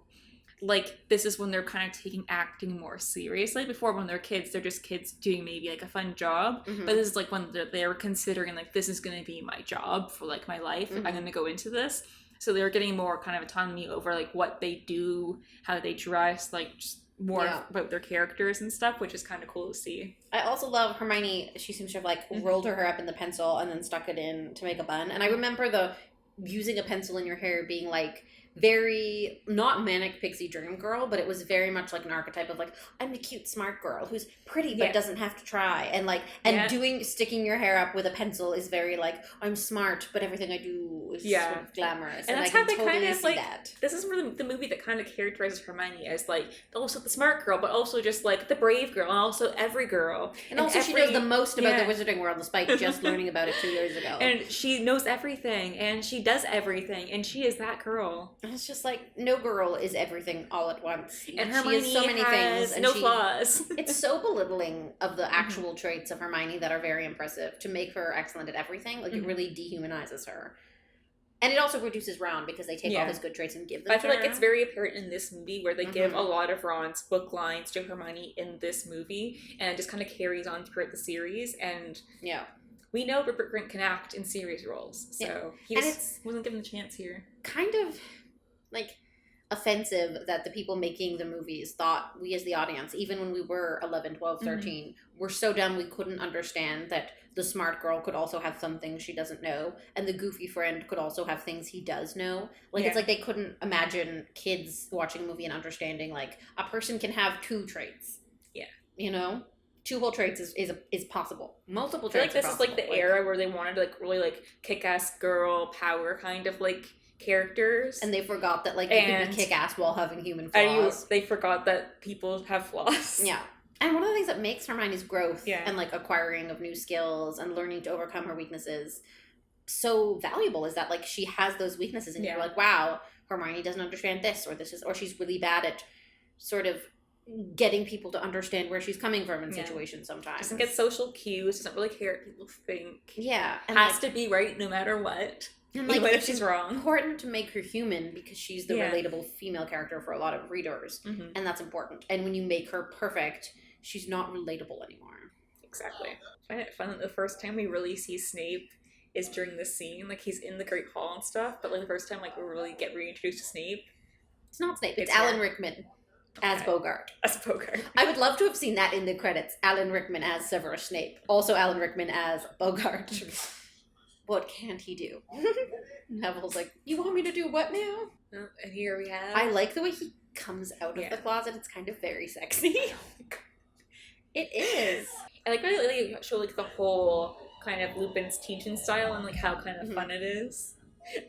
like, this is when they're kind of taking acting more seriously. Before, when they're kids, they're just kids doing maybe, like, a fun job. Mhm. But this is, like, when they're considering, like, this is going to be my job for, like, my life. Mhm. I'm going to go into this. So they're getting more kind of autonomy over, like, what they do, how they dress, like, just more about their characters and stuff, which is kind of cool to see. I also love Hermione. She seems to have, like, rolled her hair up in the pencil and then stuck it in to make a bun. And I remember using a pencil in your hair being, like, very, not manic pixie dream girl, but it was very much like an archetype of, like, I'm the cute smart girl who's pretty but doesn't have to try, and, like, and sticking your hair up with a pencil is very, like, I'm smart but everything I do is sort of glamorous, and that's I how they totally kind of, see like, that. this is really the movie that kind of characterizes Hermione as, like, also the smart girl, but also just, like, the brave girl, and also every girl, and also she knows the most about the wizarding world despite just learning about it 2 years ago, and she knows everything, and she does everything, and she is that girl. And it's just like, no girl is everything all at once. And she Hermione has so many has things. And no flaws. It's so belittling of the actual traits of Hermione that are very impressive to make her excellent at everything. Like, it really dehumanizes her. And it also reduces Ron because they take all his good traits and give them I feel to like her. it's very apparent in this movie where they give a lot of Ron's book lines to Hermione in this movie, and it just kind of carries on throughout the series. And we know Rupert Grint can act in serious roles, so he just wasn't given the chance here. Kind of, like, offensive that the people making the movies thought we as the audience, even when we were 11, 12, 13, were so dumb we couldn't understand that the smart girl could also have some things she doesn't know, and the goofy friend could also have things he does know. Like, it's like they couldn't imagine kids watching a movie and understanding, like, a person can have 2 traits. Yeah. You know? 2 whole traits is possible. Multiple traits. I feel like this is, like, the era where they wanted, like, really, like, kick-ass girl power kind of, like, characters, and they forgot that, like, you could be kick-ass while having human flaws. They forgot that people have flaws. Yeah. And one of the things that makes Hermione's growth and, like, acquiring of new skills and learning to overcome her weaknesses so valuable is that, like, she has those weaknesses and you're like, wow, Hermione doesn't understand this, or she's really bad at sort of getting people to understand where she's coming from in situations sometimes. Doesn't get social cues, doesn't really care what people think. Yeah. And has to be right no matter what. And, like, even if she's wrong. It's important to make her human because she's the relatable female character for a lot of readers. And that's important. And when you make her perfect, she's not relatable anymore. Exactly. I find it fun that the first time we really see Snape is during this scene. Like, he's in the Great Hall and stuff, but, like, the first time, like, we really get reintroduced to Snape. It's not Snape. It's Alan Rickman as Bogart. As Bogart. I would love to have seen that in the credits. Alan Rickman as Severus Snape. Also Alan Rickman as Bogart. What can't he do? Neville's like, you want me to do what now? Oh, and here we have... I like the way he comes out of the closet. It's kind of very sexy. It is. I like really, really show, like, the whole kind of Lupin's teaching style and, like, how kind of fun it is.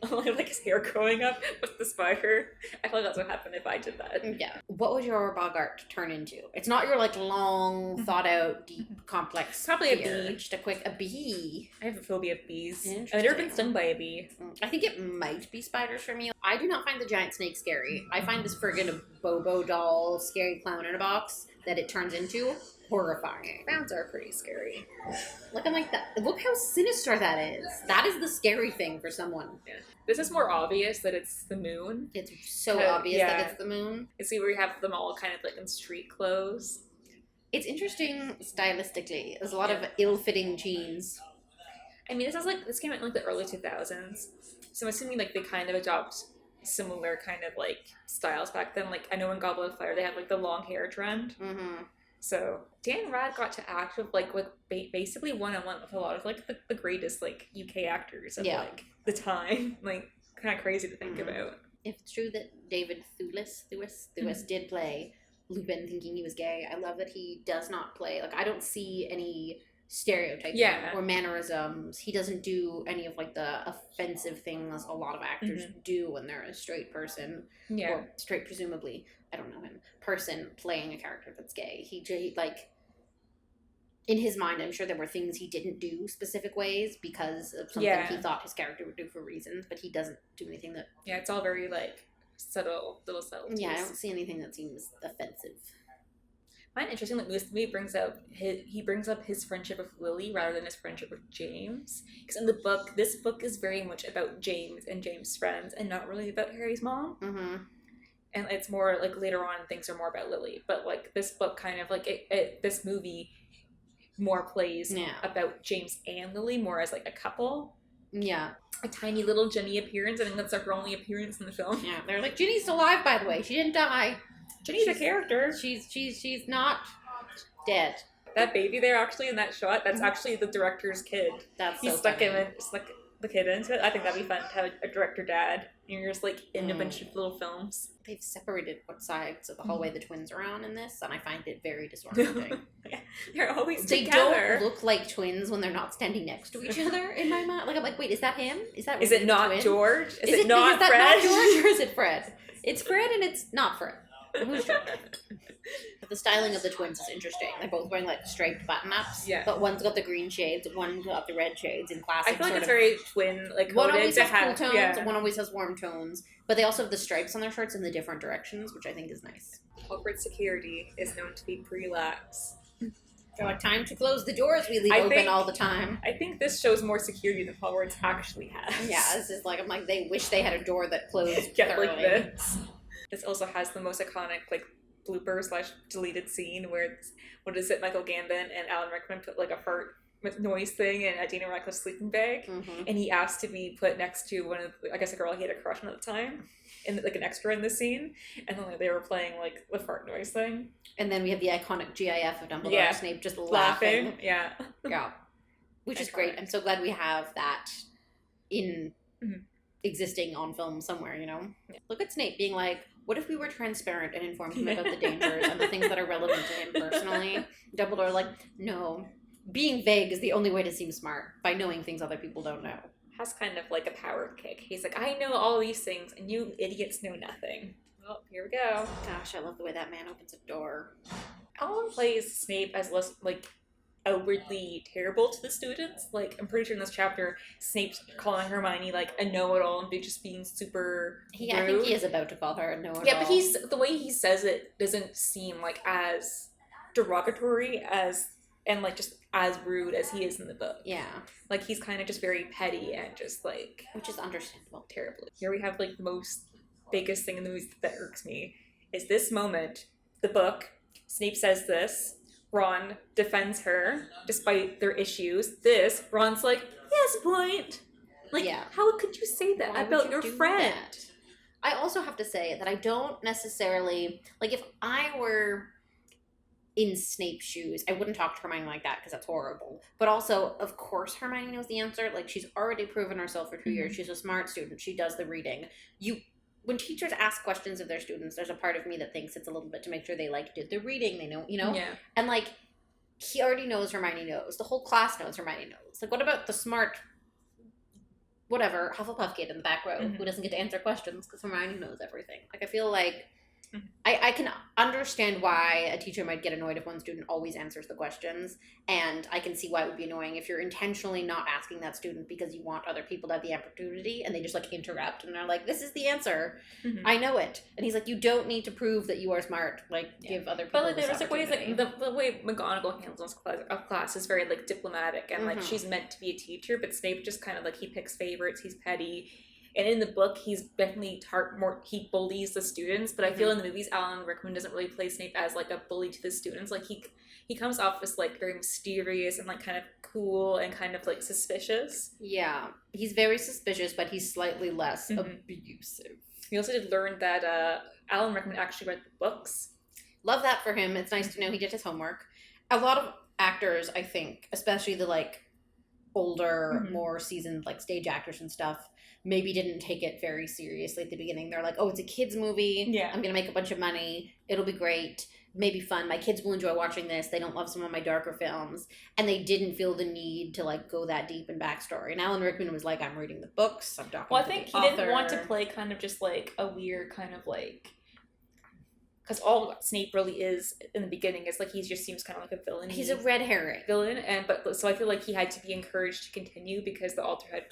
Like, his hair growing up with the spider. I feel like that's what happened if I did that. Yeah. What would your Bogart turn into? It's not your, like, long, thought out, deep, complex. Probably a bee. Just a bee. I have a phobia of bees. I've never been stung by a bee. I think it might be spiders for me. I do not find the giant snake scary. I find this friggin' Bobo doll, scary clown in a box that it turns into horrifying. Clowns are pretty scary. Look, I'm like that. Look how sinister that is. That is the scary thing for someone. Yeah. This is more obvious that it's the moon. It's so obvious that it's the moon. You see where you have them all kind of, like, in street clothes. It's interesting stylistically. There's a lot of ill-fitting jeans. I mean, this came out in, like, the early 2000s. So I'm assuming, like, they kind of adopt similar kind of, like, styles back then. Like, I know in Goblet of Fire they have, like, the long hair trend. So Dan Rad got to act with, like, basically one-on-one with a lot of, like, the greatest, like, UK actors of, like, the time. Like, kind of crazy to think about. If it's true that David Thewlis did play Lupin thinking he was gay, I love that he does not play. Like, I don't see any stereotyping Yeah. or mannerisms. He doesn't do any of like the offensive things a lot of actors do when they're a straight person or straight, presumably, I don't know him, person playing a character that's gay. He like, in his mind, I'm sure there were things he didn't do specific ways because of something he thought his character would do for reasons, but he doesn't do anything that... Yeah, it's all very, like, little subtleties. Yeah, I don't see anything that seems offensive. I find it interesting that this movie brings up his friendship with Lily rather than his friendship with James. Because in the book, this book is very much about James and James' friends and not really about Harry's mom. Mm-hmm. And it's more, like, later on, things are more about Lily. But, like, this book kind of, like, this movie... more plays about James and Lily more as like a couple. Yeah. A tiny little Jenny appearance. I think that's her only appearance in the film. Yeah. They're like, Jenny's still alive, by the way. She didn't die. Jenny's a character. She's not dead. That baby there actually in that shot, that's actually the director's kid. He stuck the kid into it. I think that'd be fun to have a director dad. You're just like in a bunch of little films. They've separated what sides of the hallway the twins are on in this, and I find it very disorienting. They're always together. They don't look like twins when they're not standing next to each other in my mind. Like I'm like, wait, is that him? Is it not twin? George? Is it not Fred? Not George or is it Fred? It's Fred and it's not Fred. Who's George? But the styling of the twins is interesting. They're both wearing like striped button-ups. Yeah. But one's got the green shades, one's got the red shades in classic. I feel like it's very twin, like one always has cool tones, one always has warm tones. But they also have the stripes on their shirts in the different directions, which I think is nice. Corporate security is known to be pretty lax. They're like, time to close the doors we leave open all the time. I think this shows more security than Hogwarts actually has. Yeah, this is like, I'm like, they wish they had a door that closed thoroughly. Like this. This also has the most iconic, like, blooper/deleted scene where, Michael Gambon and Alan Rickman put, like, a fart noise thing in Dina Radcliffe's sleeping bag, and he asked to be put next to one of, I guess, a girl he had a crush on at the time, and like an extra in the scene, and then they were playing like the fart noise thing. And then we have the iconic GIF of Dumbledore and Snape just laughing. Yeah, which is great. I'm so glad we have that in existing on film somewhere. You know, look at Snape being like, what if we were transparent and informed him about the dangers and the things that are relevant to him personally? Dumbledore like, no. Being vague is the only way to seem smart, by knowing things other people don't know. Has kind of like a power kick. He's like, I know all these things, and you idiots know nothing. Well, here we go. Gosh, I love the way that man opens a door. Alan plays Snape as less, like, outwardly terrible to the students. Like, I'm pretty sure in this chapter, Snape's calling Hermione, like, a know-it-all and just being super rude. I think he is about to call her a know-it-all. Yeah, but the way he says it doesn't seem, like, as derogatory as... and, like, just as rude as he is in the book. Yeah. Like, he's kind of just very petty and just, like... which is understandable. Terribly. Here we have, like, the most biggest thing in the movie that irks me. Is this moment, the book, Snape says this, Ron defends her, despite their issues. This, Ron's like, he has a point. Like, how could you say that about your friend? That? I also have to say that I don't necessarily... like, if I were... in Snape's shoes, I wouldn't talk to Hermione like that because that's horrible. But also, of course, Hermione knows the answer. Like, she's already proven herself for 2 years. She's a smart student. She does the reading. When teachers ask questions of their students, there's a part of me that thinks it's a little bit to make sure they, like, did the reading. They know, you know? Yeah. And, like, he already knows Hermione knows. The whole class knows Hermione knows. Like, what about the smart, whatever, Hufflepuff kid in the back row who doesn't get to answer questions because Hermione knows everything? Like, I feel like I can understand why a teacher might get annoyed if one student always answers the questions, and I can see why it would be annoying if you're intentionally not asking that student because you want other people to have the opportunity, and they just, like, interrupt, and they're like, this is the answer. I know it. And he's like, you don't need to prove that you are smart. Like, give other people this opportunity. But, like, the way McGonagall handles a class is very, like, diplomatic, and, like, she's meant to be a teacher, but Snape just kind of, like, he picks favorites, he's petty. And in the book, he's definitely he bullies the students, but I feel in the movies, Alan Rickman doesn't really play Snape as, like, a bully to the students. Like, he comes off as, like, very mysterious and, like, kind of cool and kind of, like, suspicious. Yeah. He's very suspicious, but he's slightly less abusive. We also did learn that Alan Rickman actually read the books. Love that for him. It's nice to know he did his homework. A lot of actors, I think, especially the, like, older, more seasoned, like, stage actors and stuff, maybe didn't take it very seriously at the beginning. They're like, oh, it's a kid's movie. Yeah. I'm going to make a bunch of money. It'll be great. maybe fun. My kids will enjoy watching this. They don't love some of my darker films. And they didn't feel the need to, like, go that deep in backstory. And Alan Rickman was like, I'm reading the books. I'm talking Well, I to think the he didn't author. want to play kind of just, like, a weird kind of, like... Because all Snape really is in the beginning is, like, he just seems kind of like a villain. He's a red herring. Villain, but so I feel like he had to be encouraged to continue because the author had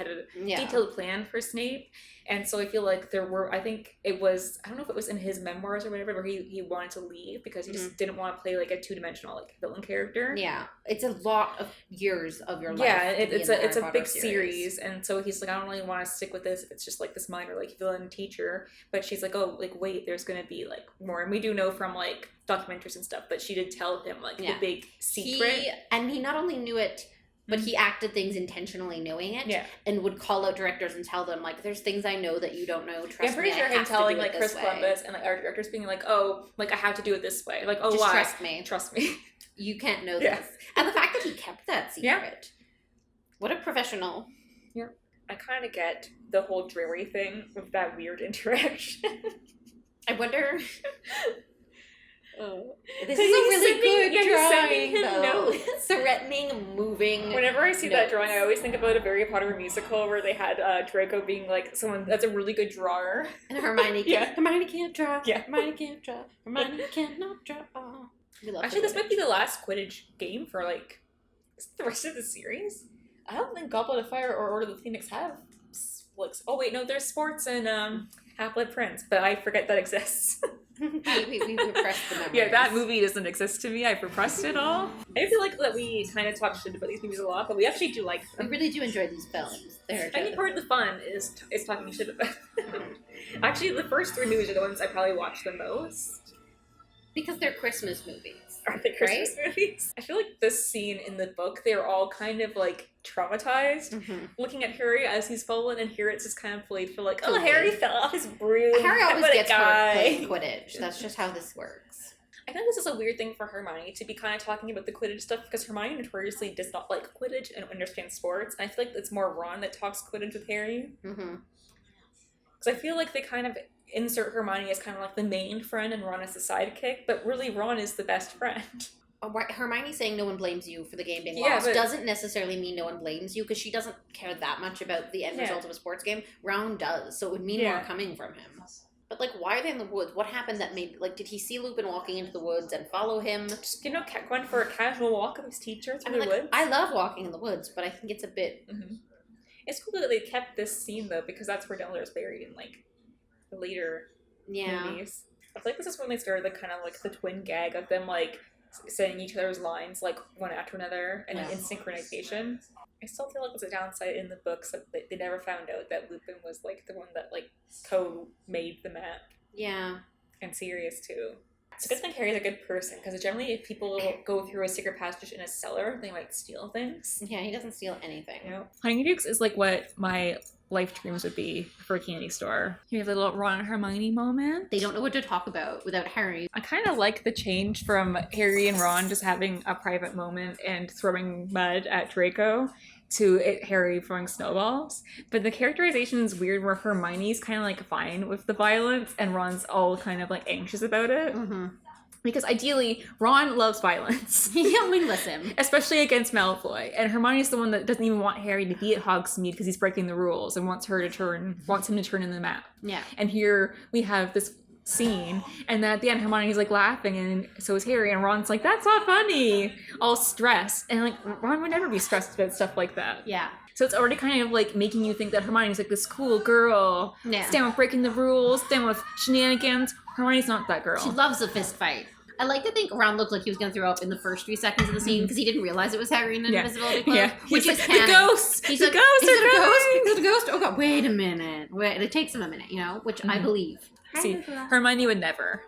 a detailed plan for Snape. And so I feel like I think it was, I don't know if it was in his memoirs or whatever, where he wanted to leave because he just didn't want to play, like, a two-dimensional, like, villain character. Yeah. It's a lot of years of your life. Yeah, it's a big series. And so he's like, I don't really want to stick with this if it's just, like, this minor, like, villain teacher. But she's like, oh, like, wait, there's going to be, like, more. And we do know from, like, documentaries and stuff, but she did tell him, like, the big secret. He not only knew it, but he acted things intentionally knowing it, and would call out directors and tell them, like, there's things I know that you don't know, trust me. I'm pretty sure him telling, like, Chris Columbus and, like, our directors being like, oh, like, I have to do it this way. Like, oh, just why? Trust me. You can't know this. And the fact that he kept that secret. Yeah. What a professional. Yeah. I kind of get the whole dreary thing with that weird interaction. I wonder... This is a really good drawing, though. Threatening, moving. Whenever I see that drawing, I always think about a Harry Potter musical where they had Draco being like someone that's a really good drawer. And Hermione can't. Hermione can't draw. Yeah. Hermione can't draw. Hermione cannot draw. Actually, this might be the last Quidditch game for, like, the rest of the series. I don't think Goblet of Fire or Order of the Phoenix have, like, oh wait, no, there's sports and Half-Blood Prince, but I forget that exists. we repressed the memories. Yeah, that movie doesn't exist to me. I've repressed it all. I feel like that we kind of talk shit about these movies a lot, but we actually do like them. We really do enjoy these films. I think part of the fun is talking shit about them. Actually, the first 3 movies are the ones I probably watch the most. Because they're Christmas movies. Are they Christmas movies? I feel like this scene in the book, they're all kind of, like, traumatized, looking at Harry as he's fallen, and here it's just kind of played for, like, oh, Harry fell off his broom. Harry always gets hurt playing Quidditch. That's just how this works. I think this is a weird thing for Hermione to be kind of talking about the Quidditch stuff, because Hermione notoriously does not like Quidditch and understand sports, and I feel like it's more Ron that talks Quidditch with Harry. Because I feel like they kind of insert Hermione as kind of like the main friend and Ron as the sidekick, but really Ron is the best friend. Hermione saying no one blames you for the game being lost doesn't necessarily mean no one blames you, because she doesn't care that much about the end result of a sports game. Ron does, so it would mean more coming from him. But, like, why are they in the woods? What happened that made, like, did he see Lupin walking into the woods and follow him? Just, going for a casual walk with his teacher through the woods. I love walking in the woods, but I think it's a bit... It's cool that they kept this scene, though, because that's where Dumbledore's buried in, like, the later movies. I feel like this is when they started, like, kind of, like, the twin gag of them, like, saying each other's lines, like, one after another, and in synchronization. I still feel like it's a downside in the books that they never found out that Lupin was, like, the one that, like, co-made the map. Yeah. And Sirius, too. It's a good thing Harry's a good person, because generally if people go through a secret passage in a cellar, they might steal things. Yeah, he doesn't steal anything. Honeydukes is, like, what my life dreams would be for a candy store. You have a little Ron and Hermione moment. They don't know what to talk about without Harry. I kind of like the change from Harry and Ron just having a private moment and throwing mud at Draco to Harry throwing snowballs. But the characterization is weird where Hermione's kind of, like, fine with the violence and Ron's all kind of, like, anxious about it. Because ideally, Ron loves violence. Yeah, wingless him. Especially against Malfoy. And Hermione's the one that doesn't even want Harry to be at Hogsmeade because he's breaking the rules and wants him to turn in the map. Yeah. And here we have this scene, and then at the end Hermione's, like, laughing, and so is Harry, and Ron's like, that's not funny! All stressed. And, like, Ron would never be stressed about stuff like that. Yeah. So it's already kind of, like, making you think that Hermione's, like, this cool girl. Yeah. Stand with breaking the rules, stand with shenanigans. Hermione's not that girl. She loves a fist fight. I like to think Ron looked like he was going to throw up in the first few seconds of the scene because he didn't realize it was Harry in an invisibility cloak. Which is canon. The ghost! He's the like, ghost! Is it a ghost? Is it a ghost? Oh god, wait a minute. It takes him a minute, which I believe. See, Hermione would never.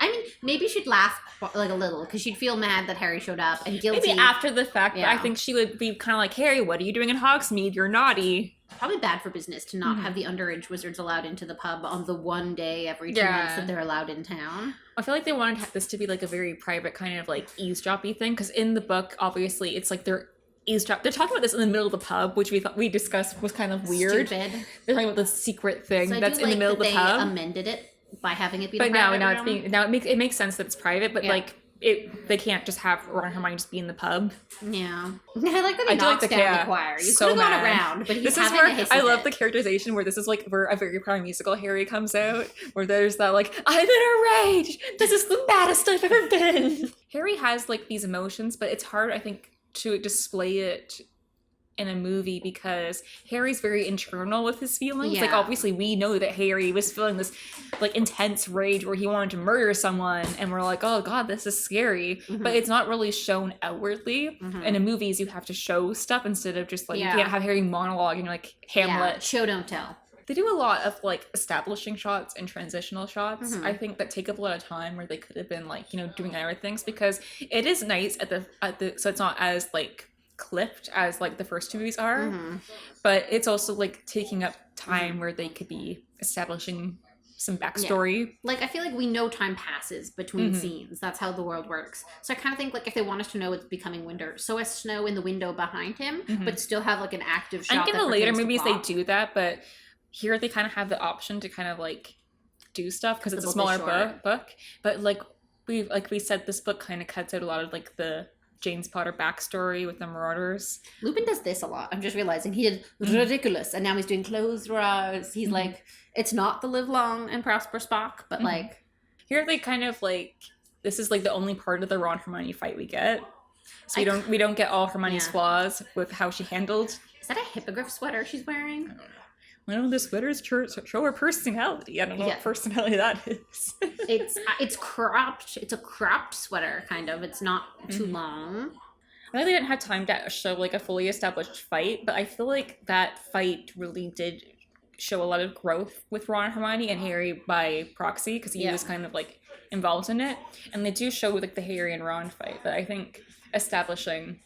I mean, maybe she'd laugh, like, a little, because she'd feel mad that Harry showed up and guilty. Maybe after the fact, but I think she would be kind of like, Harry, what are you doing in Hogsmeade? You're naughty. Probably bad for business to not have the underage wizards allowed into the pub on the one day every 2 months that they're allowed in town. I feel like they wanted this to be, like, a very private kind of, like, eavesdroppy thing, because in the book, obviously, it's like they're talking about this in the middle of the pub, which we discussed was kind of weird. Stupid. They're talking about the secret thing that's in the middle of the they pub. Amended it by having it be. But the now private it's room. now it makes sense that it's private, but like they can't just have Ron and Hermione just be in the pub. Yeah, I like that he knocks down the choir. You so could have gone mad. around, but he's this is having where a hissy I love fit. the characterization where this is like where a very proud musical Harry comes out, where there's that like, I'm in a rage. This is the baddest I've ever been. Harry has like these emotions, but it's hard, I think, to display it in a movie because Harry's very internal with his feelings. Like, obviously we know that Harry was feeling this like intense rage where he wanted to murder someone, and we're like, oh god, this is scary. But it's not really shown outwardly. And in movies you have to show stuff instead of just like you can't have Harry monologuing like Hamlet. Show don't tell. They do a lot of like establishing shots and transitional shots. I think that take up a lot of time where they could have been like, you know, doing other things, because it is nice at the so it's not as like clipped as like the first two movies are, but it's also like taking up time where they could be establishing some backstory. Like, I feel like we know time passes between scenes. That's how the world works. So I kind of think like if they want us to know it's becoming winter, so as snow in the window behind him, but still have like an active shot. I think in the later movies they do that, but here they kind of have the option to kind of like do stuff because it's a smaller book. But like we said, this book kind of cuts out a lot of like the James Potter backstory with the Marauders. Lupin does this a lot. I'm just realizing he did ridiculous, and now he's doing clothes wars. He's like, it's not the live long and prosper Spock, but like here they kind of like, this is like the only part of the Ron Hermione fight we get. So we don't get all Hermione's flaws with how she handled. Is that a hippogriff sweater she's wearing? I don't know. Well, the sweaters show her personality. I don't know what personality that is. It's cropped. It's a cropped sweater, kind of. It's not too long. I know they didn't have time to show like a fully established fight, but I feel like that fight really did show a lot of growth with Ron and Hermione and Harry by proxy, because he was kind of like involved in it. And they do show like the Harry and Ron fight, but I think establishing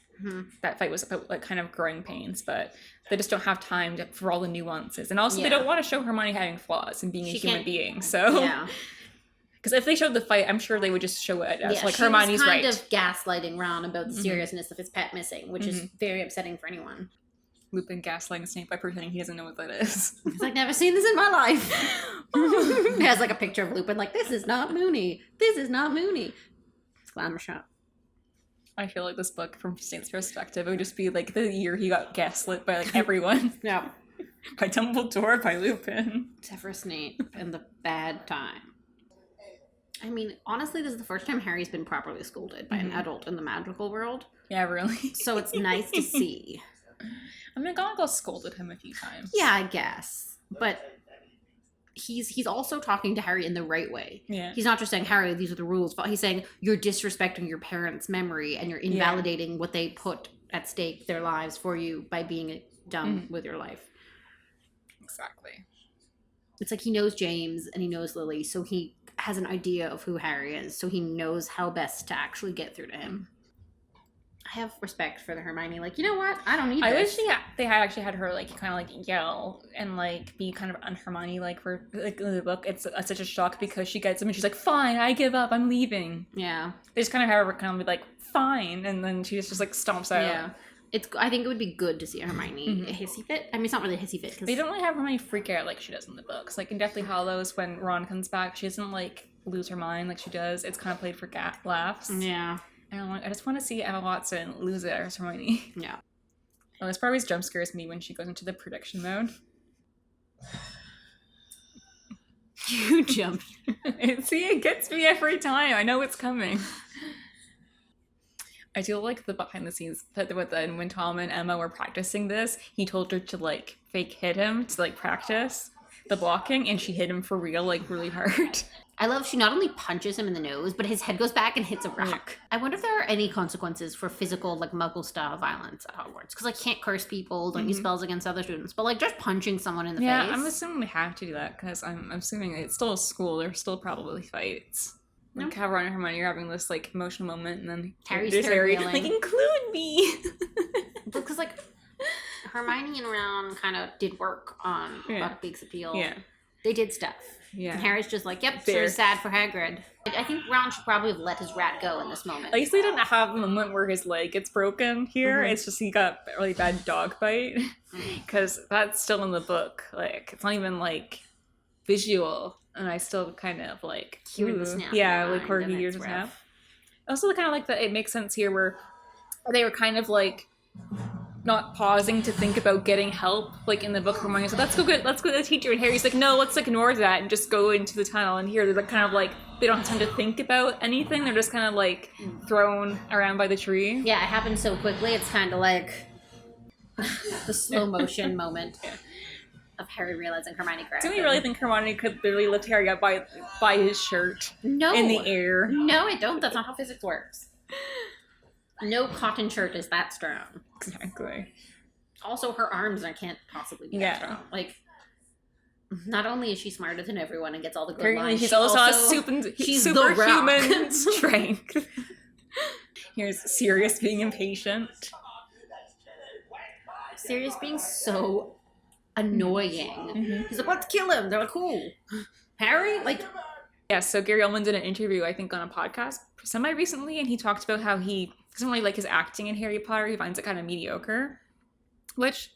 that fight was about like kind of growing pains, but they just don't have time for all the nuances. And also they don't want to show Hermione having flaws and being a human being. So because if they showed the fight, I'm sure they would just show it as like Hermione's right. She was kind of gaslighting Ron about the seriousness of his pet missing, which is very upsetting for anyone. Lupin gaslighting Snape by pretending he doesn't know what that is. He's like, never seen this in my life. He has like a picture of Lupin like, this is not Moony. This is not Moony. It's glamour shot. I feel like this book, from Snape's perspective, it would just be like the year he got gaslit by like everyone. By Dumbledore, by Lupin. Except for Snape and the bad time. I mean, honestly, this is the first time Harry's been properly scolded by an adult in the magical world. Yeah, really. So it's nice to see. I mean, McGonagall scolded him a few times. Yeah, I guess. But he's also talking to Harry in the right way. Yeah. He's not just saying, Harry, these are the rules, but he's saying you're disrespecting your parents' memory and you're invalidating what they put at stake, their lives, for you by being dumb with your life. Exactly. It's like he knows James and he knows Lily, so he has an idea of who Harry is, so he knows how best to actually get through to him. I have respect for the Hermione. Like, you know what? I don't need this. I wish they had actually had her like kind of like yell and like be kind of un-Hermione like for like in the book. It's such a shock because she gets him and she's like, "Fine, I give up. I'm leaving." Yeah. They just kind of have her kind of be like, "Fine," and then she just like stomps out. Yeah. I think it would be good to see a Hermione a hissy fit. I mean, it's not really a hissy fit because they don't really have Hermione freak out like she does in the books. Like in Deathly Hallows, when Ron comes back, she doesn't like lose her mind like she does. It's kind of played for laughs. Yeah. I just want to see Emma Watson lose it as Hermione. Yeah. Oh, this part always jump scares me when she goes into the prediction mode. You jumped. See, it gets me every time. I know it's coming. I do like the behind the scenes that when Tom and Emma were practicing this, he told her to like fake hit him to like practice the blocking, and she hit him for real, like really hard. I love she not only punches him in the nose, but his head goes back and hits a rock. I wonder if there are any consequences for physical, like, Muggle-style violence at Hogwarts. Because, like, can't curse people, don't use spells against other students. But, like, just punching someone in the face. Yeah, I'm assuming they have to do that, because I'm assuming it's still a school. There's still probably fights. Like, how Ron and Hermione are having this, like, emotional moment, and then Harry, like, include me! Because, like, Hermione and Ron kind of did work on Buckbeak's appeal. Yeah. They did stuff. Yeah. And Harry's just like, yep, sure sad for Hagrid. I think Ron should probably have let his rat go in this moment. At least they didn't have a moment where his leg gets broken here. It's just he got a really bad dog bite. Because that's still in the book. Like, it's not even, like, visual and I still kind of like Hear the snap. like where he hears the snap. Also, kind of like that. It makes sense here where they were kind of like not pausing to think about getting help, like in the book. Hermione's like, let's go to the teacher, and Harry's like, no, let's ignore that and just go into the tunnel. And here they're like, kind of like they don't have time to think about anything. They're just kind of like thrown around by the tree. Yeah, it happens so quickly. It's kind of like the slow motion moment of Harry realizing Hermione grabbed him. Do we really think Hermione could literally lift Harry up by his shirt? No. In the air? No, I don't. That's not how physics works. No cotton shirt is that strong. Exactly. Also, her arms can't possibly be that strong. Like, not only is she smarter than everyone and gets all the good lines, she's also superhuman strength. Here's Sirius being impatient. Sirius being so annoying. He's like, let's kill him. They're like, cool. Harry? Like... Yeah, so Gary Oldman did an interview, I think, on a podcast semi-recently, and he talked about how he doesn't really like his acting in Harry Potter. He finds it kind of mediocre, which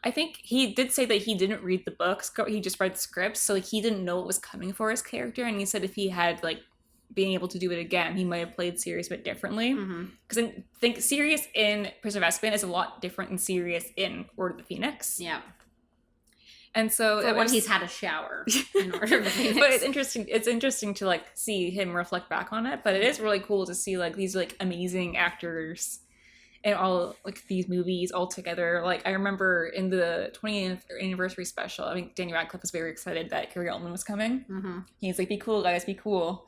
I think he did say that he didn't read the books. He just read the scripts, so like he didn't know what was coming for his character, and he said if he had like being able to do it again, he might have played Sirius a bit differently. Because I think Sirius in Prisoner of Azkaban is a lot different than Sirius in Order of the Phoenix. Yeah. And so when he's had a shower in Order of the Phoenix. But it's interesting. It's interesting to like see him reflect back on it. But it is really cool to see like these like amazing actors in all like these movies all together. Like I remember in the 20th anniversary special, I think Daniel Radcliffe was very excited that Gary Oldman was coming. He's like, "Be cool, guys, be cool."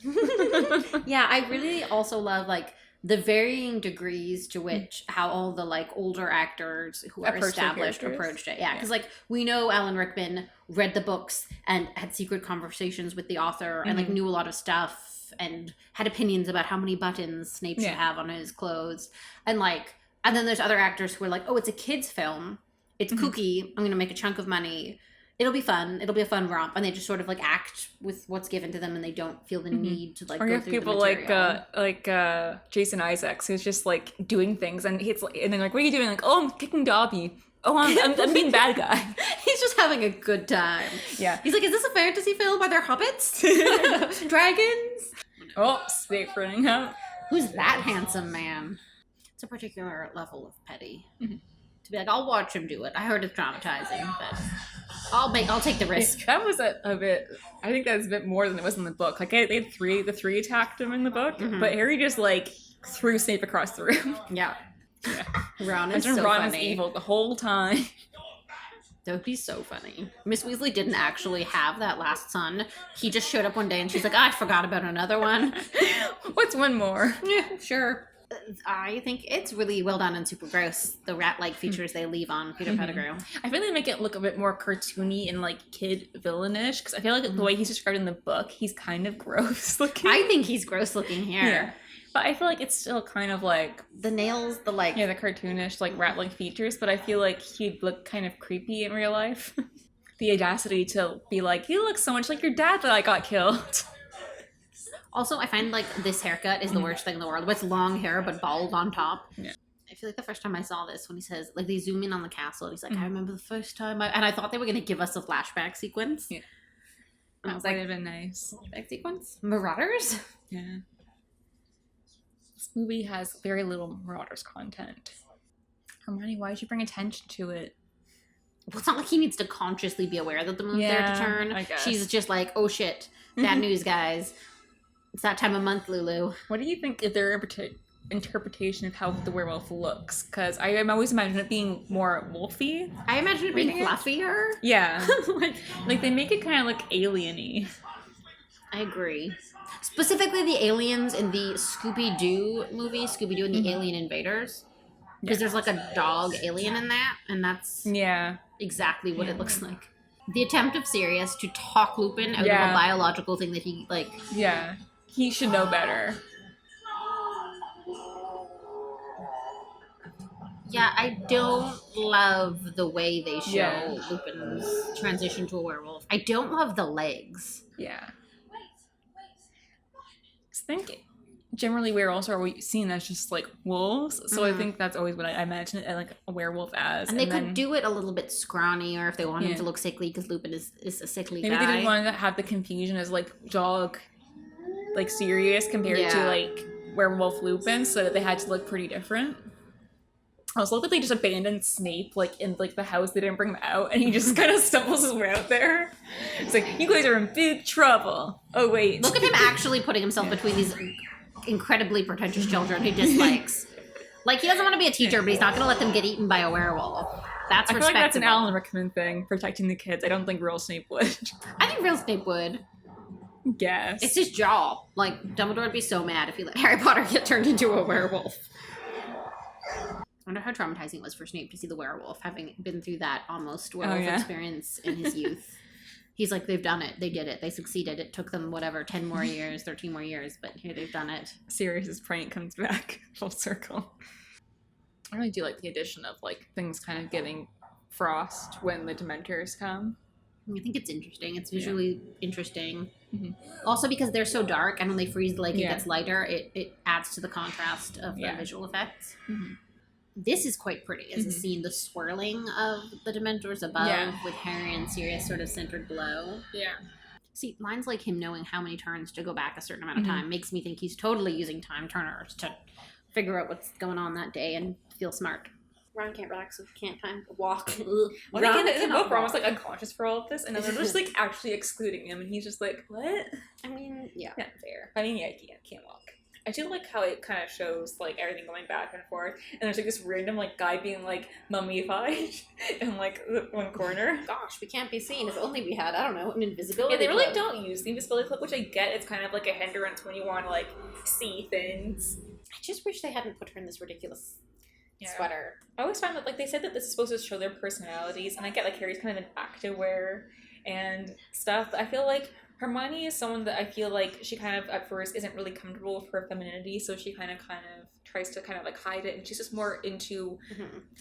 Yeah, I really also love like the varying degrees to which how all the like older actors who are established approached it. Yeah, because like we know Alan Rickman read the books and had secret conversations with the author and like knew a lot of stuff and had opinions about how many buttons Snape should have on his clothes. And like, and then there's other actors who are like, oh, it's a kid's film. It's kooky. I'm going to make a chunk of money. It'll be fun. It'll be a fun romp. And they just sort of like act with what's given to them and they don't feel the need to like or go you have through people the material. like Jason Isaacs who's just like doing things and he's like, and then like, what are you doing? Like, oh, I'm kicking Dobby. Oh, I'm being bad guy. He's just having a good time. Yeah. He's like, is this a fantasy film? Are there hobbits? Dragons? Oh, Snape running out. Who's that handsome man? It's a particular level of petty. To be like, I'll watch him do it. I heard it's traumatizing, but I'll take the risk. That was a bit. I think that was a bit more than it was in the book. Like they had the three attacked him in the book, but Harry just like threw Snape across the room. Yeah. Ron is so Ron funny. is evil the whole time. That would be so funny. Miss Weasley didn't actually have that last son. He just showed up one day and she's like, I forgot about another one. What's one more? Yeah, sure. I think it's really well done and super gross, the rat-like features they leave on Peter Pettigrew. I feel like they make it look a bit more cartoony and like kid villainish because I feel like the way he's described in the book, he's kind of gross looking. I think he's gross looking here. Yeah. But I feel like it's still kind of like... The nails, the like... Yeah, the cartoonish, like rat-like features, but I feel like he'd look kind of creepy in real life. The audacity to be like, you look so much like your dad that I got killed. Also, I find like this haircut is the worst thing in the world. It's long hair but bald on top. Yeah. I feel like the first time I saw this when he says, like they zoom in on the castle and he's like, I remember the first time and I thought they were going to give us a flashback sequence. Yeah. And I was That like, would have been nice. flashback sequence? Marauders? Yeah. This movie has very little Marauders content. Hermione, why did you bring attention to it? Well, it's not like he needs to consciously be aware that the moon's there to turn. I guess. She's just like, oh shit, bad news, guys. It's that time of month, Lulu. What do you think is their interpretation of how the werewolf looks? Because I always imagine it being more wolfy. I imagine it being fluffier. Yeah. like they make it kind of like alien-y. I agree. Specifically the aliens in the Scooby-Doo movie, Scooby-Doo and the Alien Invaders. Because there's like a dog alien in that, and that's exactly what it looks like. The attempt of Sirius to talk Lupin out of a biological thing that he, like... Yeah. He should know better. Yeah, I don't love the way they show Lupin's transition to a werewolf. I don't love the legs. Yeah. I think generally werewolves are seen as just like wolves, so I think that's always what I imagine it like a werewolf as. And they could do it a little bit scrawny, or if they want him to look sickly, because Lupin is a sickly guy. Maybe they didn't want to have the confusion as like dog, like Sirius compared to like werewolf Lupin, so that they had to look pretty different. I also love that they just abandoned Snape like in like the house. They didn't bring him out, and he just kind of stumbles his way out there. It's like, you guys are in big trouble. Oh wait, look at him actually putting himself between these incredibly pretentious children he dislikes. Like, he doesn't want to be a teacher, but he's not going to let them get eaten by a werewolf. That's respectable. I feel like that's an Alan Rickman thing, protecting the kids. I don't think real Snape would. I think real Snape would. Guess. It's his jaw. Like, Dumbledore would be so mad if he let Harry Potter get turned into a werewolf. I wonder how traumatizing it was for Snape to see the werewolf, having been through that almost werewolf experience in his youth. He's like, they've done it. They did it. They succeeded. It took them, 10 more years, 13 more years, but here they've done it. Sirius's prank comes back full circle. I really do like the addition of, like, things kind of getting frost when the Dementors come. I think it's interesting. It's visually interesting. Mm-hmm. Also because they're so dark, and when they freeze, like, it gets lighter, it adds to the contrast of the visual effects. Mm-hmm. This is quite pretty as a scene, the swirling of the Dementors above with Harry and Sirius sort of centered below. Yeah. See, lines like him knowing how many turns to go back a certain amount of time makes me think he's totally using time turners to figure out what's going on that day and feel smart. Ron can't relax, so he can't walk. Ron was like unconscious for all of this, and then they're just like actually excluding him, and he's just like, what? I mean, yeah. Not fair. I mean, he can't walk. I do like how it kind of shows, like, everything going back and forth, and there's, like, this random, like, guy being, like, mummified in, like, the one corner. Gosh, we can't be seen. If only we had, I don't know, an invisibility they really don't use the invisibility clip, which I get. It's kind of, like, a hindrance when you want to, like, see things. I just wish they hadn't put her in this ridiculous sweater. I always find that, like, they said that this is supposed to show their personalities, and I get, like, Harry's kind of an activewear and stuff, but I feel like Hermione is someone that I feel like she kind of at first isn't really comfortable with her femininity, so she kind of tries to kind of like hide it, and she's just more into.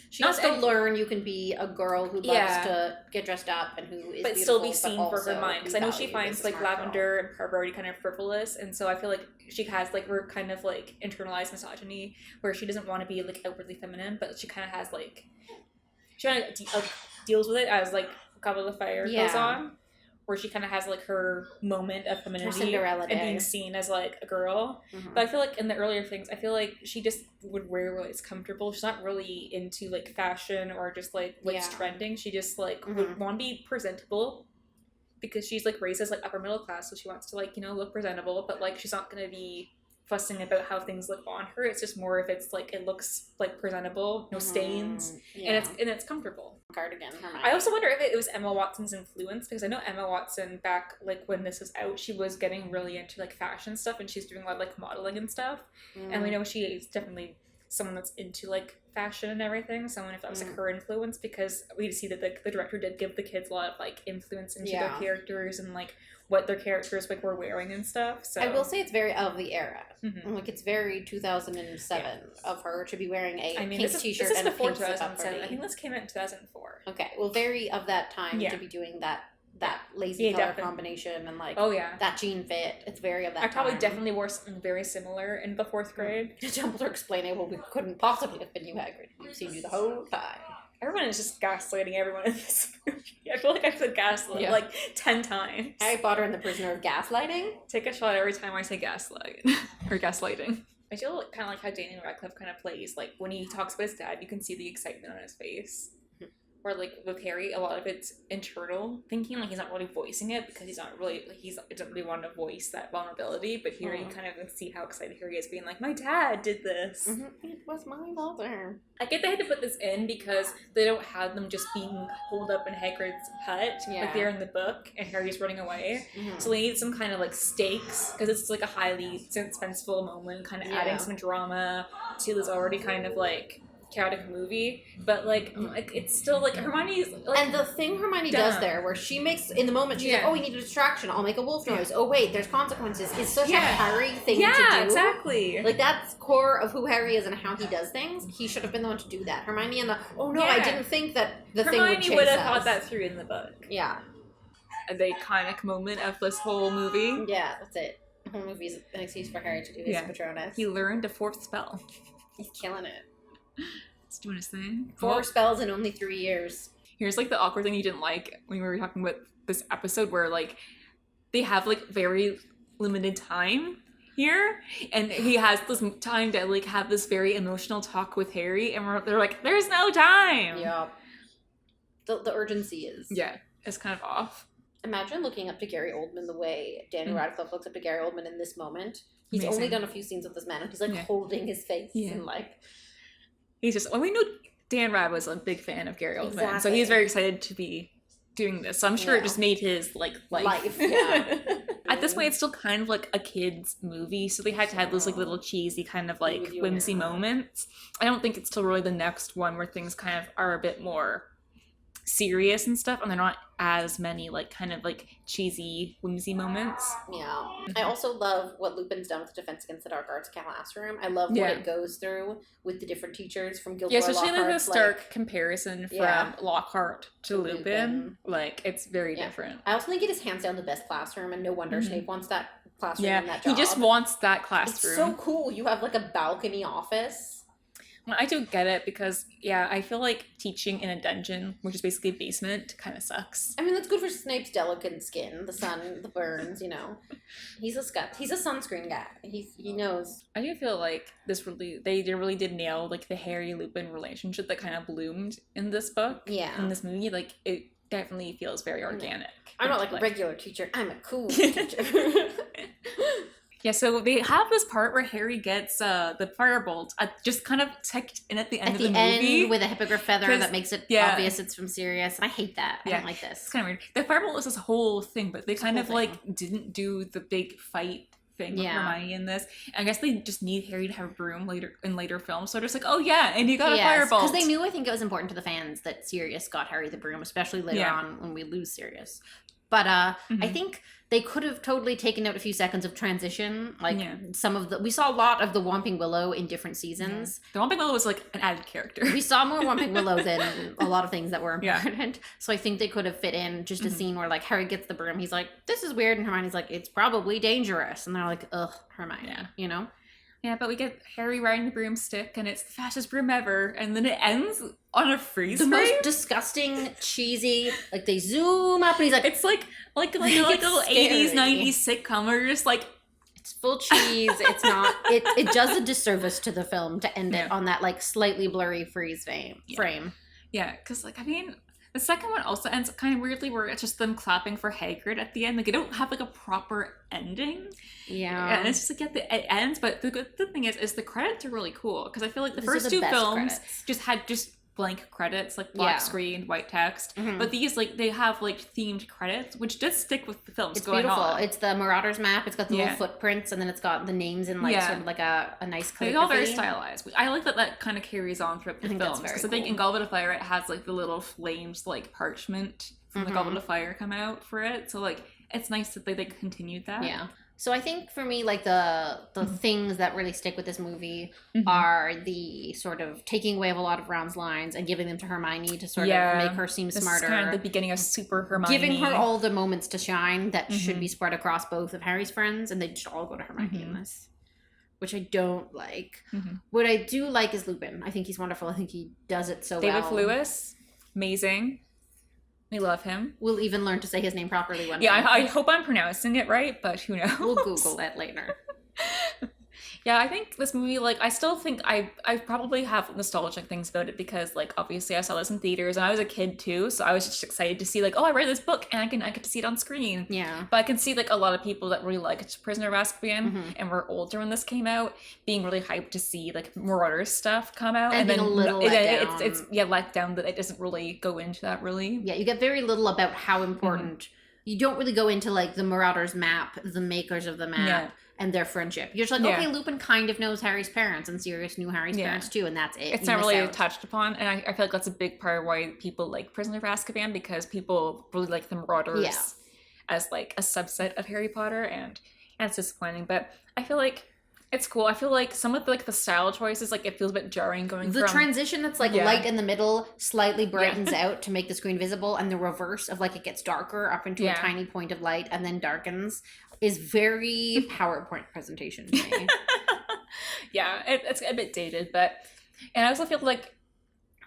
She wants to learn you can be a girl who loves to get dressed up and who is but still be seen for her mind, because I know she finds like Lavender and Parvati kind of frivolous, and so I feel like she has like her kind of like internalized misogyny where she doesn't want to be like outwardly feminine, but she kind of has like she kind of deals with it as like Goblet of Fire goes on. Where she kind of has like her moment of femininity and being seen as like a girl. But I feel like in the earlier things, I feel like she just would wear what is comfortable. She's not really into like fashion or just like what's trending. She just like would want to be presentable because she's like raised as like upper middle class, so she wants to like, you know, look presentable, but like she's not gonna be fussing about how things look on her. It's just more if it's like it looks like presentable, no stains, and it's comfortable. Cardigan. I also wonder if it was Emma Watson's influence, because I know Emma Watson back like when this was out, she was getting really into like fashion stuff, and she's doing a lot of like modeling and stuff. And we know she is definitely someone that's into like fashion and everything. So I wonder if that was like her influence, because we see that the director did give the kids a lot of like influence into their characters and like what their characters like were wearing and stuff. So I will say it's very of the era. Like it's very 2007 of her to be wearing a pink t-shirt and a pink slip-up. I think this came out in 2004. Okay, well, very of that time to be doing that lazy color combination and like that jean fit. It's very of that time. I probably definitely wore something very similar in the 4th grade. Dumbledore explaining, well, we couldn't possibly have been you, Hagrid. We've seen you the whole time. Everyone is just gaslighting everyone in this movie. I feel like I've said gaslight like 10 times. Harry Potter and the Prisoner of Gaslighting? Take a shot every time I say gaslight. Or gaslighting. I feel like, kind of like how Daniel Radcliffe kind of plays. Like, when he talks about his dad, you can see the excitement on his face. Where, like, with Harry, a lot of it's internal thinking. Like, he's not really voicing it because he's not really, like, he doesn't really want to voice that vulnerability. But here you kind of see how excited Harry is being like, my dad did this. It was my father. I get they had to put this in because they don't have them just being holed up in Hagrid's hut. Like, they're in the book and Harry's running away. So they need some kind of, like, stakes because it's, like, a highly suspenseful moment, kind of adding some drama to this already kind of, like, chaotic movie, but like it's still like Hermione's like, and the thing Hermione does there where she makes in the moment she's like, oh, we need a distraction, I'll make a wolf noise, oh wait, there's consequences, is such a Harry thing to do. Exactly, like that's core of who Harry is and how he does things. He should have been the one to do that. Hermione and the I didn't think that the Hermione thing would chase would have us. thought that through in the book. The iconic moment of this whole movie. That's it. The whole movie's an excuse for Harry to do his Patronus. He learned a 4th spell. He's killing it. He's doing his thing. 4 spells in only 3 years. Here's like the awkward thing you didn't like when we were talking about this episode where like they have like very limited time here, and he has this time to like have this very emotional talk with Harry, and they're like, there's no time. Yeah. The urgency is. Yeah, it's kind of off. Imagine looking up to Gary Oldman the way Daniel Radcliffe looks up to Gary Oldman in this moment. He's Amazing. only done a few scenes with this man, and he's like holding his face and like. He's just. Well, we know Dan Rad was a big fan of Gary Oldman, so he's very excited to be doing this. So I'm sure it just made his like life. Yeah. At this point, it's still kind of like a kid's movie, so they had to have those like little cheesy kind of like whimsy moments. I don't think it's till really the next one where things kind of are a bit more serious and stuff, and they're not as many like kind of like cheesy whimsy moments. Yeah. I also love what Lupin's done with Defense Against the Dark Arts classroom. I love what it goes through with the different teachers from Gilderoy especially Lockhart. like the stark comparison from Lockhart to Lupin. Like, it's very different. I also think it is hands down the best classroom, and no wonder Snape wants that classroom and that job. He just wants that classroom. It's so cool. You have like a balcony office. Well, I do get it because, I feel like teaching in a dungeon, which is basically a basement, kind of sucks. I mean, that's good for Snape's delicate skin, the sun, the burns, you know. He's a sunscreen guy. He knows. I do feel like they really did nail like the Harry Lupin relationship that kind of bloomed in this book. Yeah. In this movie, like it definitely feels very organic. I'm not like a regular teacher. I'm a cool teacher. Yeah, so they have this part where Harry gets the firebolt just kind of tucked in at the end of the movie. At the end with a hippogriff feather that makes it obvious it's from Sirius. And I hate that. I don't like this. It's kind of weird. The firebolt was this whole thing, but they kind of like didn't do the big fight thing with Hermione in this. I guess they just need Harry to have a broom later films. So they're just like, oh yeah, and you got a firebolt. Because they knew, I think it was important to the fans that Sirius got Harry the broom, especially later on when we lose Sirius. But I think they could have totally taken out a few seconds of transition. Like we saw a lot of the Whomping Willow in different seasons. The Whomping Willow was like an added character. We saw more Whomping Willow than a lot of things that were important. So I think they could have fit in just a scene where like Harry gets the broom. He's like, this is weird. And Hermione's like, it's probably dangerous. And they're like, ugh, Hermione, you know? Yeah, but we get Harry riding the broomstick, and it's the fastest broom ever, and then it ends on a freeze frame. The most disgusting, cheesy, like they zoom up, and he's like, it's like a little 80s, 90s sitcom where you're just like, it's full cheese. It's not. It does a disservice to the film to end it on that like slightly blurry freeze frame. Yeah, because like I mean. The second one also ends kind of weirdly where it's just them clapping for Hagrid at the end. Like, they don't have, like, a proper ending. Yeah. And it's just, like, it ends. But the good thing is the credits are really cool. Because I feel like the first two films just had blank credits, like black screen, white text. But these, like, they have, like, themed credits, which does stick with the films going beautiful. on. It's the Marauders map. It's got the little footprints, and then it's got the names in, like, sort of like a nice calligraphy. It's all very stylized. I like that kind of carries on throughout the films. Because I think in Goblet of Fire, it has, like, the little flames, like, parchment from the Goblet of Fire come out for it. So, like, it's nice that they continued that. Yeah. So I think for me, like the things that really stick with this movie are the sort of taking away of a lot of Ron's lines and giving them to Hermione to sort of make her seem smarter. This is kind of the beginning of Super Hermione. Giving her all the moments to shine that should be spread across both of Harry's friends, and they should all go to Hermione in this. Which I don't like. What I do like is Lupin. I think he's wonderful. I think he does it so well. David Thewlis, amazing. We love him. We'll even learn to say his name properly one day. Yeah, I hope I'm pronouncing it right, but who knows? We'll Google it later. Yeah, I think this movie, like, I still think I probably have nostalgic things about it because, like, obviously I saw this in theaters and I was a kid too, so I was just excited to see, like, oh, I read this book and I get to see it on screen. Yeah. But I can see, like, a lot of people that really liked Prisoner of Azkaban and were older when this came out being really hyped to see, like, Marauders stuff come out. And then a little let down. It's let down that it doesn't really go into that, really. Yeah, you get very little about how important... You don't really go into, like, the Marauders map, the makers of the map, and their friendship. You're just like, okay, Lupin kind of knows Harry's parents, and Sirius knew Harry's parents too, and that's it. It's not really touched upon, and I feel like that's a big part of why people like Prisoner of Azkaban, because people really like the Marauders as, like, a subset of Harry Potter, and it's disappointing. But I feel like It's cool. I feel like some of the style choices, like it feels a bit jarring going the from transition that's like light in the middle slightly brightens out to make the screen visible, and the reverse of like it gets darker up into a tiny point of light and then darkens is very PowerPoint presentation to me. Yeah, it's a bit dated, but and I also feel like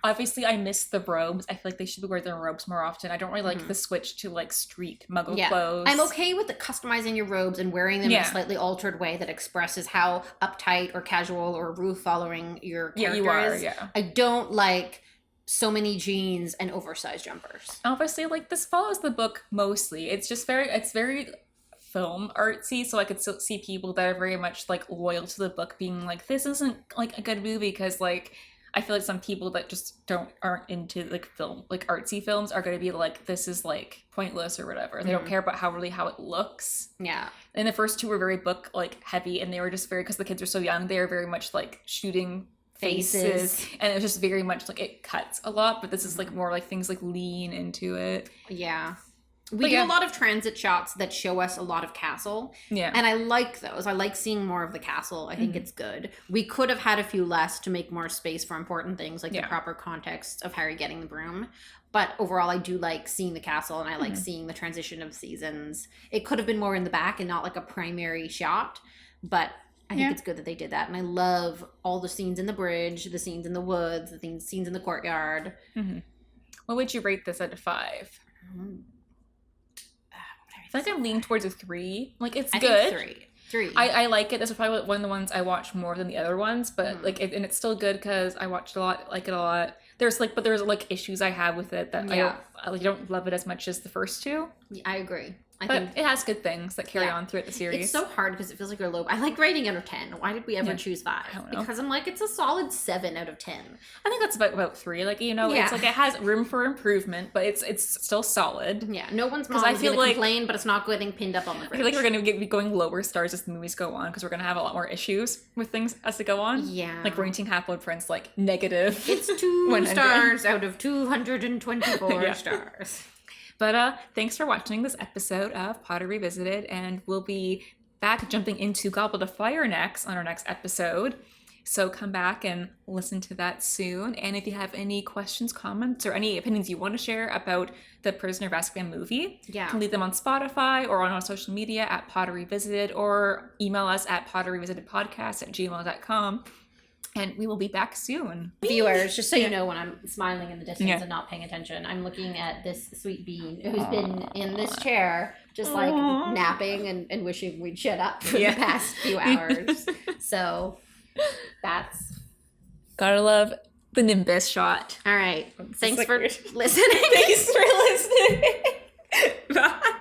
obviously I miss the robes. I feel like they should be wearing their robes more often. I don't really like the switch to like street muggle clothes. I'm okay with the customizing your robes and wearing them in a slightly altered way that expresses how uptight or casual or rule following your character is. I don't like so many jeans and oversized jumpers. Obviously, like this follows the book mostly. It's very film artsy, so I could still see people that are very much like loyal to the book being like, this isn't like a good movie, because like I feel like some people that just aren't into like film, like artsy films, are going to be like, this is like pointless or whatever. They don't care about how it looks. Yeah. And the first two were very book like heavy, and they were just very, because the kids are so young, they are very much like shooting faces, and it was just very much like it cuts a lot. But this is like more like things like lean into it. Yeah. We do a lot of transit shots that show us a lot of castle. Yeah. And I like those. I like seeing more of the castle. I think it's good. We could have had a few less to make more space for important things, like the proper context of Harry getting the broom. But overall, I do like seeing the castle, and I like seeing the transition of seasons. It could have been more in the back and not like a primary shot, but I think it's good that they did that. And I love all the scenes in the bridge, the scenes in the woods, the scenes in the courtyard. What would you rate this out of 5? I feel like I'm leaning towards a 3. Like, it's good. Think 3. I like it. This is probably one of the ones I watch more than the other ones, but like, and it's still good because I watched a lot, like it a lot. There's issues I have with it that I don't love it as much as the first two. I agree. I but think it has good things that carry on throughout the series. It's so hard because it feels like you're low. I like rating out of 10. Why did we ever choose 5? Because I'm like, it's a solid 7 out of 10. I think that's about 3. Like, it's like it has room for improvement, but it's still solid. Yeah, no one's mom is going to complain, but it's not getting pinned up on the fridge. I feel like we're going to be going lower stars as the movies go on, because we're going to have a lot more issues with things as they go on. Yeah. Like rating Half-Blood Prince like negative. It's 2 stars out of 224 stars. But thanks for watching this episode of Potter Revisited, and we'll be back jumping into Goblet of Fire next on our next episode. So come back and listen to that soon. And if you have any questions, comments, or any opinions you want to share about the Prisoner of Azkaban movie, you can leave them on Spotify or on our social media at Potter Revisited, or email us at potterrevisitedpodcast@gmail.com. And we will be back soon. Viewers, just so you know, when I'm smiling in the distance and not paying attention, I'm looking at this sweet bean who's been in this chair, just like napping and wishing we'd shut up for the past few hours. So that's... Gotta love the Nimbus shot. All right. Thanks for listening. Thanks for listening. Bye.